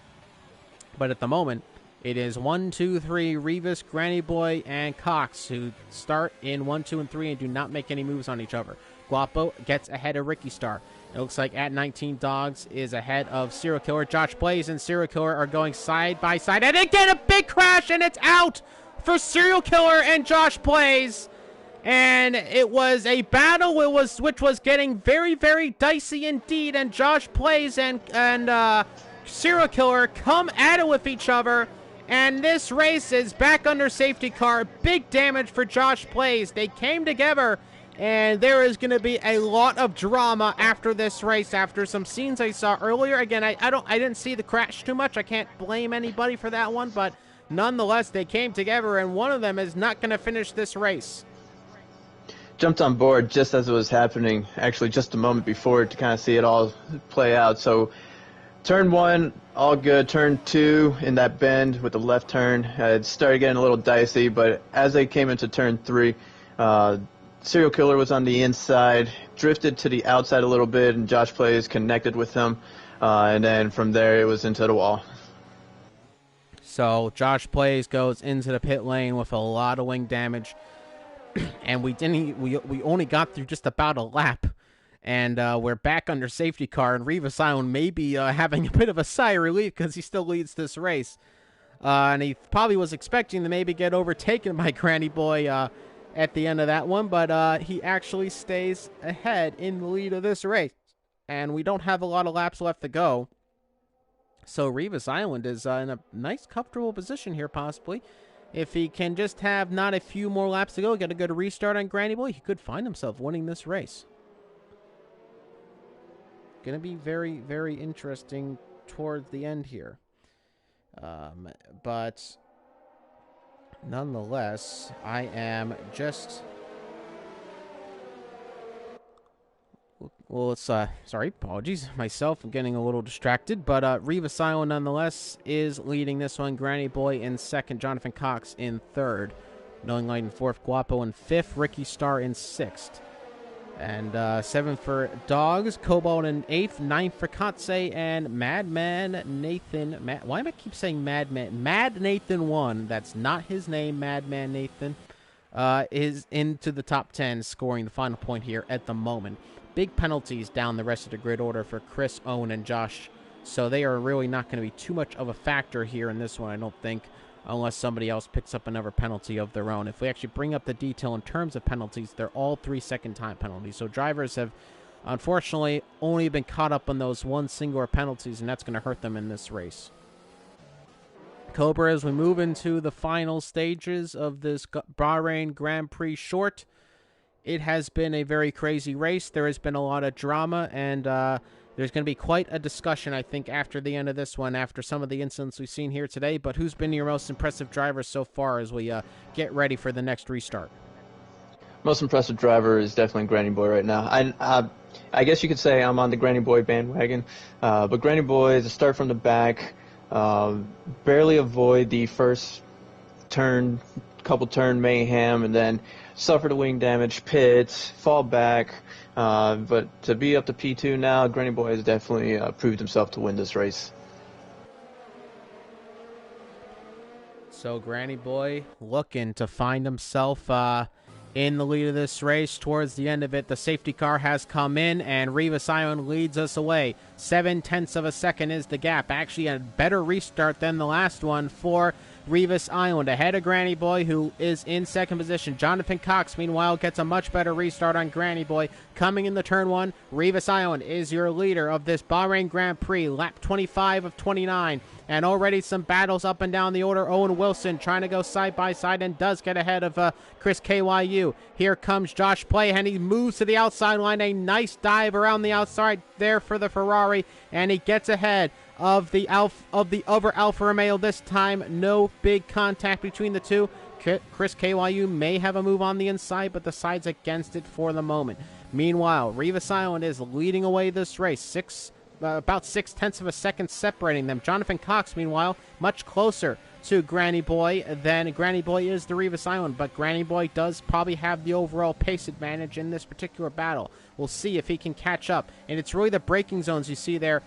But at the moment, it is 1, 2, 3, Revis, Granny Boy, and Cox who start in 1, 2, and 3 and do not make any moves on each other. Guapo gets ahead of Ricky Star. It looks like at 19 Dogs is ahead of Serial Killer. Josh Blaze and Serial Killer are going side by side, and they get a big crash, and it's out for Serial Killer and Josh Blaze. And it was a battle which was getting very, very dicey indeed, and Josh Blaze and Serial Killer come at it with each other, and this race is back under safety car. Big damage for Josh Blaze. They came together, and there is going to be a lot of drama after this race, after some scenes I saw earlier. Again, I didn't see the crash too much. I can't blame anybody for that one, but nonetheless, they came together, and one of them is not going to finish this race. Jumped on board just as it was happening, actually just a moment before, to kind of see it all play out. So Turn 1, all good. Turn 2, in that bend with the left turn, it started getting a little dicey, but as they came into turn 3, Serial Killer was on the inside, drifted to the outside a little bit, and Josh Plays connected with him, and then from there it was into the wall. So Josh Plays goes into the pit lane with a lot of wing damage, and we only got through just about a lap. And we're back under safety car, and Rivas Island may be having a bit of a sigh of relief because he still leads this race. And he probably was expecting to maybe get overtaken by Granny Boy at the end of that one, but he actually stays ahead in the lead of this race. And we don't have a lot of laps left to go. So Rivas Island is in a nice, comfortable position here, possibly. If he can just have not a few more laps to go, get a good restart on Granny Boy, he could find himself winning this race. Going to be very, very interesting towards the end here. But nonetheless, I am just... Well, it's, sorry, apologies. Myself, I'm getting a little distracted. But Rivas Island, nonetheless, is leading this one. Granny Boy in second. Jonathan Cox in third. Knowing Light in fourth. Guapo in fifth. Ricky Starr in sixth. And 7th for Dogs, Cobalt in 8th, 9th for Katse, and Madman Nathan. Why am I keep saying Madman? Mad Nathan 1, that's not his name, Madman Nathan, is into the top 10, scoring the final point here at the moment. Big penalties down the rest of the grid order for Chris, Owen, and Josh, so they are really not going to be too much of a factor here in this one, I don't think, unless somebody else picks up another penalty of their own. If we actually bring up the detail in terms of penalties, they're all 3-second time penalties. So drivers have, unfortunately, only been caught up on those one singular penalties, and that's going to hurt them in this race. Cobra, as we move into the final stages of this Bahrain Grand Prix short, it has been a very crazy race. There has been a lot of drama, and there's going to be quite a discussion, I think, after the end of this one, after some of the incidents we've seen here today. But who's been your most impressive driver so far as we get ready for the next restart? Most impressive driver is definitely Granny Boy right now. I guess you could say I'm on the Granny Boy bandwagon, but Granny Boy is a start from the back, barely avoid the first couple turn mayhem, and then suffer the wing damage, pits, fall back. But to be up to P2 now, Granny Boy has definitely proved himself to win this race. So Granny Boy looking to find himself in the lead of this race. Towards the end of it, the safety car has come in, and Rivas Island leads us away. 0.7 of a second is the gap. Actually, a better restart than the last one for Rivas Island, ahead of Granny Boy, who is in second position. Jonathan Cox, meanwhile, gets a much better restart on Granny Boy. Coming in the turn one, Rivas Island is your leader of this Bahrain Grand Prix, lap 25 of 29. And already some battles up and down the order. Owen Wilson trying to go side by side and does get ahead of Chris KYU. Here comes Josh Play, and he moves to the outside line. A nice dive around the outside there for the Ferrari, and he gets ahead of the other Alfa Romeo this time. No big contact between the two. Chris KYU may have a move on the inside, but the side's against it for the moment. Meanwhile, Rivas Island is leading away this race. About 0.6 of a second separating them. Jonathan Cox, meanwhile, much closer to Granny Boy than Granny Boy is to Rivas Island, but Granny Boy does probably have the overall pace advantage in this particular battle. We'll see if he can catch up, and it's really the braking zones you see there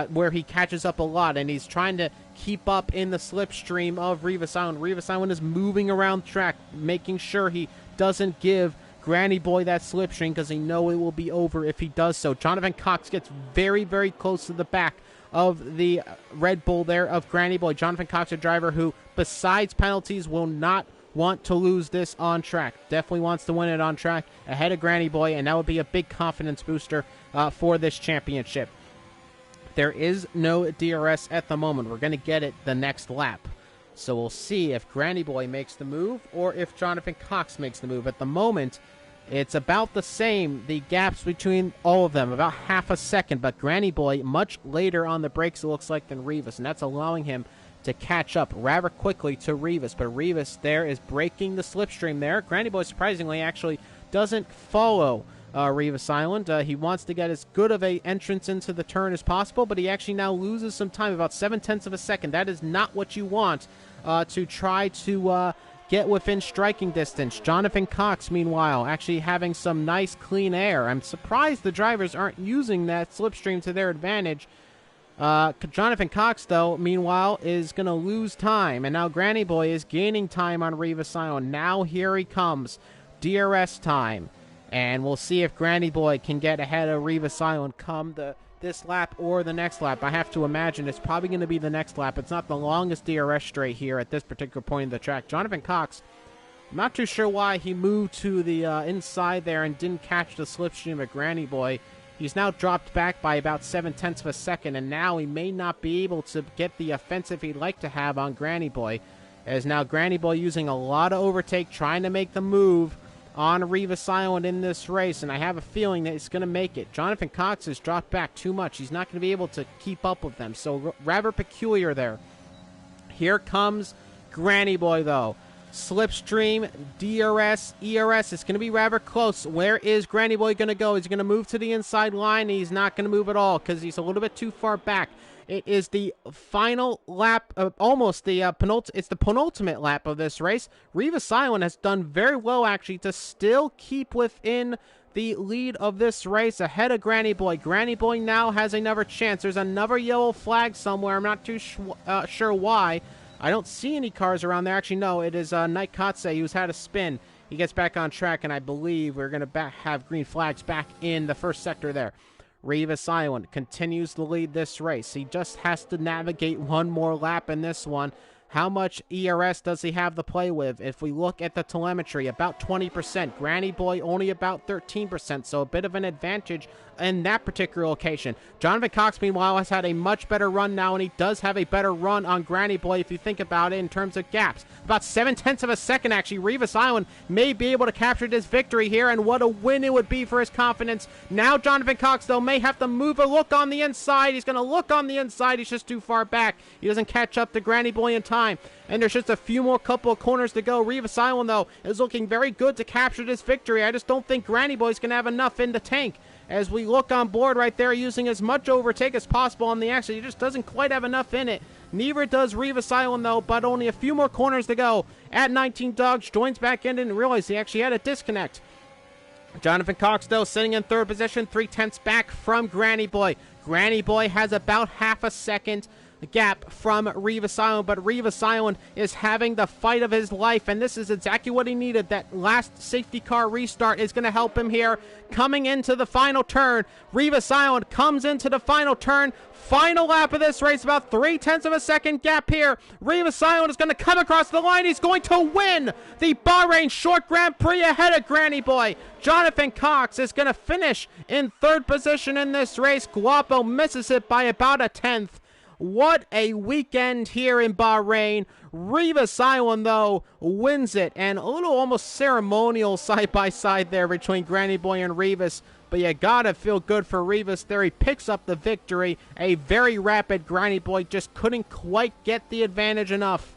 where he catches up a lot, and he's trying to keep up in the slipstream of Rivas Island. Rivas Island is moving around track, making sure he doesn't give Granny Boy that slipstream, because he know it will be over if he does so. Jonathan Cox gets very, very close to the back of the Red Bull there of Granny Boy. Jonathan Cox, a driver who, besides penalties, will not want to lose this on track. Definitely wants to win it on track ahead of Granny Boy, and that would be a big confidence booster for this championship. There is no DRS at the moment. We're going to get it the next lap. So we'll see if Granny Boy makes the move or if Jonathan Cox makes the move. At the moment, it's about the same, the gaps between all of them, about half a second. But Granny Boy, much later on the brakes, it looks like, than Rivas, and that's allowing him to catch up rather quickly to Rivas. But Rivas there is breaking the slipstream there. Granny Boy, surprisingly, actually doesn't follow Rivas Island. He wants to get as good of a entrance into the turn as possible, but he actually now loses some time, about 7/10 of a second. That is not what you want to try to get within striking distance. Jonathan Cox, meanwhile, actually having some nice clean air. I'm surprised the drivers aren't using that slipstream to their advantage. Jonathan Cox, though, meanwhile, is going to lose time, and now Granny Boy is gaining time on Rivas Island. Now here he comes. DRS time. And we'll see if Granny Boy can get ahead of Rivas Island come this lap or the next lap. I have to imagine it's probably going to be the next lap. It's not the longest DRS straight here at this particular point of the track. Jonathan Cox, I'm not too sure why he moved to the inside there and didn't catch the slipstream of Granny Boy. He's now dropped back by about 7/10 of a second, and now he may not be able to get the offensive he'd like to have on Granny Boy. As now Granny Boy using a lot of overtake, trying to make the move on Rivas Island in this race, and I have a feeling that he's going to make it. Jonathan Cox has dropped back too much. He's not going to be able to keep up with them, so rather peculiar there. Here comes Granny Boy, though. Slipstream, DRS, ERS. It's going to be rather close. Where is Granny Boy going to go? He's going to move to the inside line. He's not going to move at all because he's a little bit too far back. It is the final lap, almost the it's the penultimate lap of this race. Rivas Island has done very well, actually, to still keep within the lead of this race ahead of Granny Boy. Granny Boy now has another chance. There's another yellow flag somewhere. I'm not too sure why. I don't see any cars around there. Actually, no, it is Night Katse who's had a spin. He gets back on track, and I believe we're going to have green flags back in the first sector there. Rivas Island continues to lead this race. He just has to navigate one more lap in this one. How much ERS does he have to play with? If we look at the telemetry, about 20%. Granny Boy only about 13%, so a bit of an advantage in that particular location. Jonathan Cox, meanwhile, has had a much better run now, and he does have a better run on Granny Boy if you think about it in terms of gaps. About 7/10 of a second, actually. Rivas Island may be able to capture this victory here, and what a win it would be for his confidence. Now Jonathan Cox, though, may have to move a look on the inside. He's going to look on the inside. He's just too far back. He doesn't catch up to Granny Boy in time. And there's just a few more couple of corners to go. Rivas Island, though, is looking very good to capture this victory. I just don't think Granny Boy's going to have enough in the tank. As we look on board right there, using as much overtake as possible on the exit, he just doesn't quite have enough in it. Neither does Rivas Island, though, but only a few more corners to go. At 19 Dogs joins back in and realized he actually had a disconnect. Jonathan Cox, though, sitting in third position, 3/10 back from Granny Boy. Granny Boy has about half a second gap from Rivas Island, but Rivas Island is having the fight of his life, and this is exactly what he needed. That last safety car restart is going to help him here. Coming into the final turn, Rivas Island comes into the final turn. Final lap of this race, about 3/10 of a second gap here. Rivas Island is going to come across the line. He's going to win the Bahrain Short Grand Prix ahead of Granny Boy. Jonathan Cox is going to finish in third position in this race. Guapo misses it by about a tenth. What a weekend here in Bahrain. Rivas Island, though, wins it. And a little almost ceremonial side-by-side there between Granny Boy and Rivas. But you gotta feel good for Rivas there. He picks up the victory. A very rapid Granny Boy just couldn't quite get the advantage enough.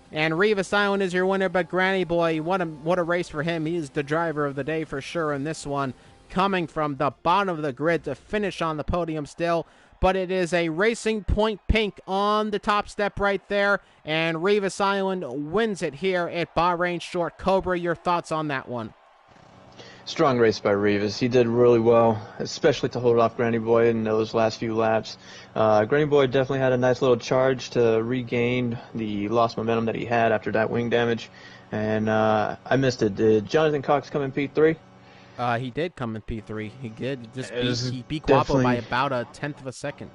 And Rivas Island is your winner, but Granny Boy, what a race for him. He is the driver of the day for sure in this one. Coming from the bottom of the grid to finish on the podium still. But it is a Racing Point pink on the top step right there. And Rivas Island wins it here at Bahrain Short. Cobra, your thoughts on that one? Strong race by Rivas. He did really well, especially to hold off Granny Boy in those last few laps. Granny Boy definitely had a nice little charge to regain the lost momentum that he had after that wing damage. And I missed it. Did Jonathan Cox come in P3? He did come in P3. He did. He beat Guapo by about a tenth of a second.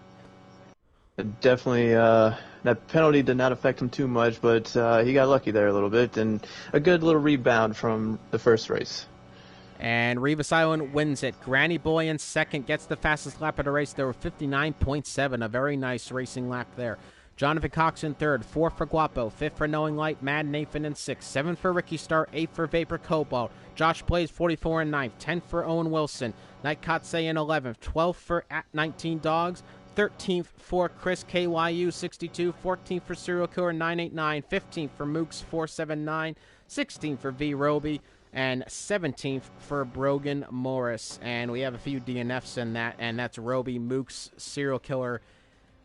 Definitely, that penalty did not affect him too much, but he got lucky there a little bit, and a good little rebound from the first race. And Rivas Island wins it. Granny Boy in second, gets the fastest lap of the race. There were 59.7, a very nice racing lap there. Jonathan Cox in third, fourth for Guapo, fifth for Knowing Light, Mad Nathan in sixth, seventh for Ricky Star, eighth for Vapor Cobalt, Josh Blaze 44 in ninth, 10th for Owen Wilson, Night Katse in 11th, 12th for At 19 Dogs, 13th for Chris KYU 62, 14th for Serial Killer 989, 15th for Mooks 479, 16th for V Roby, and 17th for Brogan Morris. And we have a few DNFs in that, and that's Roby, Mooks, Serial Killer,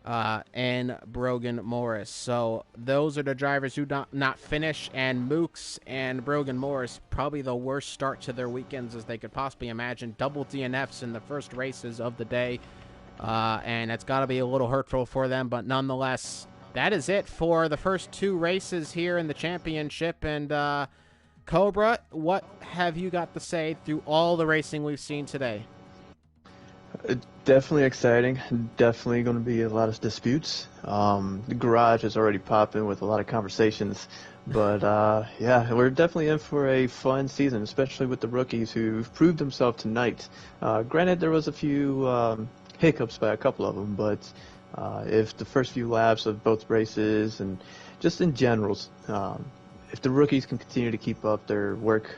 and Brogan Morris. So those are the drivers who not finish, and Mooks and Brogan Morris, probably the worst start to their weekends as they could possibly imagine. Double DNFs in the first races of the day, and it's got to be a little hurtful for them, but nonetheless, that is it for the first 2 races here in the championship. And Cobra, what have you got to say through all the racing we've seen today? Definitely exciting. Definitely going to be a lot of disputes. The garage is already popping with a lot of conversations. But yeah, we're definitely in for a fun season, especially with the rookies who've proved themselves tonight. Granted, there was a few hiccups by a couple of them, but if the first few laps of both races and just in general, if the rookies can continue to keep up their work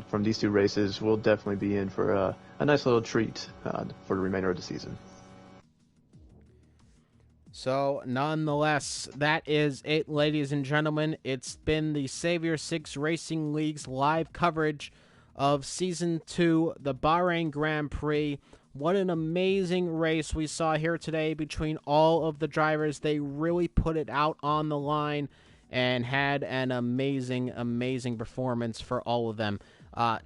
from these 2 races, we'll definitely be in for a nice little treat for the remainder of the season. So, nonetheless, that is it, ladies and gentlemen. It's been the Savior 6 Racing League's live coverage of Season 2, the Bahrain Grand Prix. What an amazing race we saw here today between all of the drivers. They really put it out on the line and had an amazing, amazing performance for all of them.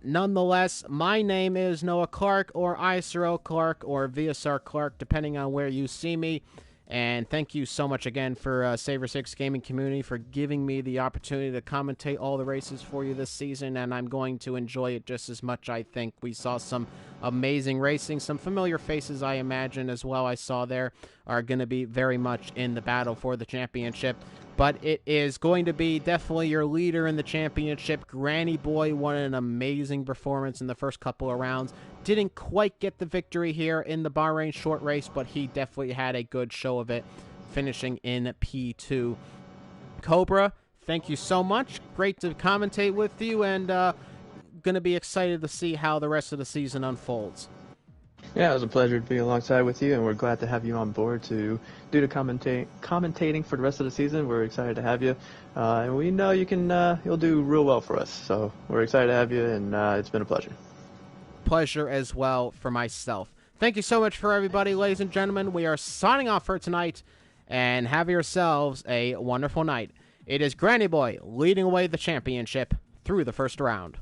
Nonetheless, my name is Noah Clark, or ISRO Clark, or VSR Clark, depending on where you see me. And thank you so much again for Saver 6 Gaming Community for giving me the opportunity to commentate all the races for you this season, and I'm going to enjoy it just as much, I think. We saw some amazing racing, some familiar faces, I imagine, as well. I saw there are going to be very much in the battle for the championship. But it is going to be definitely your leader in the championship. Granny Boy won an amazing performance in the first couple of rounds. Didn't quite get the victory here in the Bahrain short race, but he definitely had a good show of it, finishing in P2. Cobra, thank you so much. Great to commentate with you, and going to be excited to see how the rest of the season unfolds. Yeah, it was a pleasure to be alongside with you, and we're glad to have you on board to do the commentating for the rest of the season. We're excited to have you, and we know you'll do real well for us. So we're excited to have you, and it's been a pleasure. Pleasure as well for myself. Thank you so much for everybody, ladies and gentlemen. We are signing off for tonight, and have yourselves a wonderful night. It is Granny Boy leading away the championship through the first round.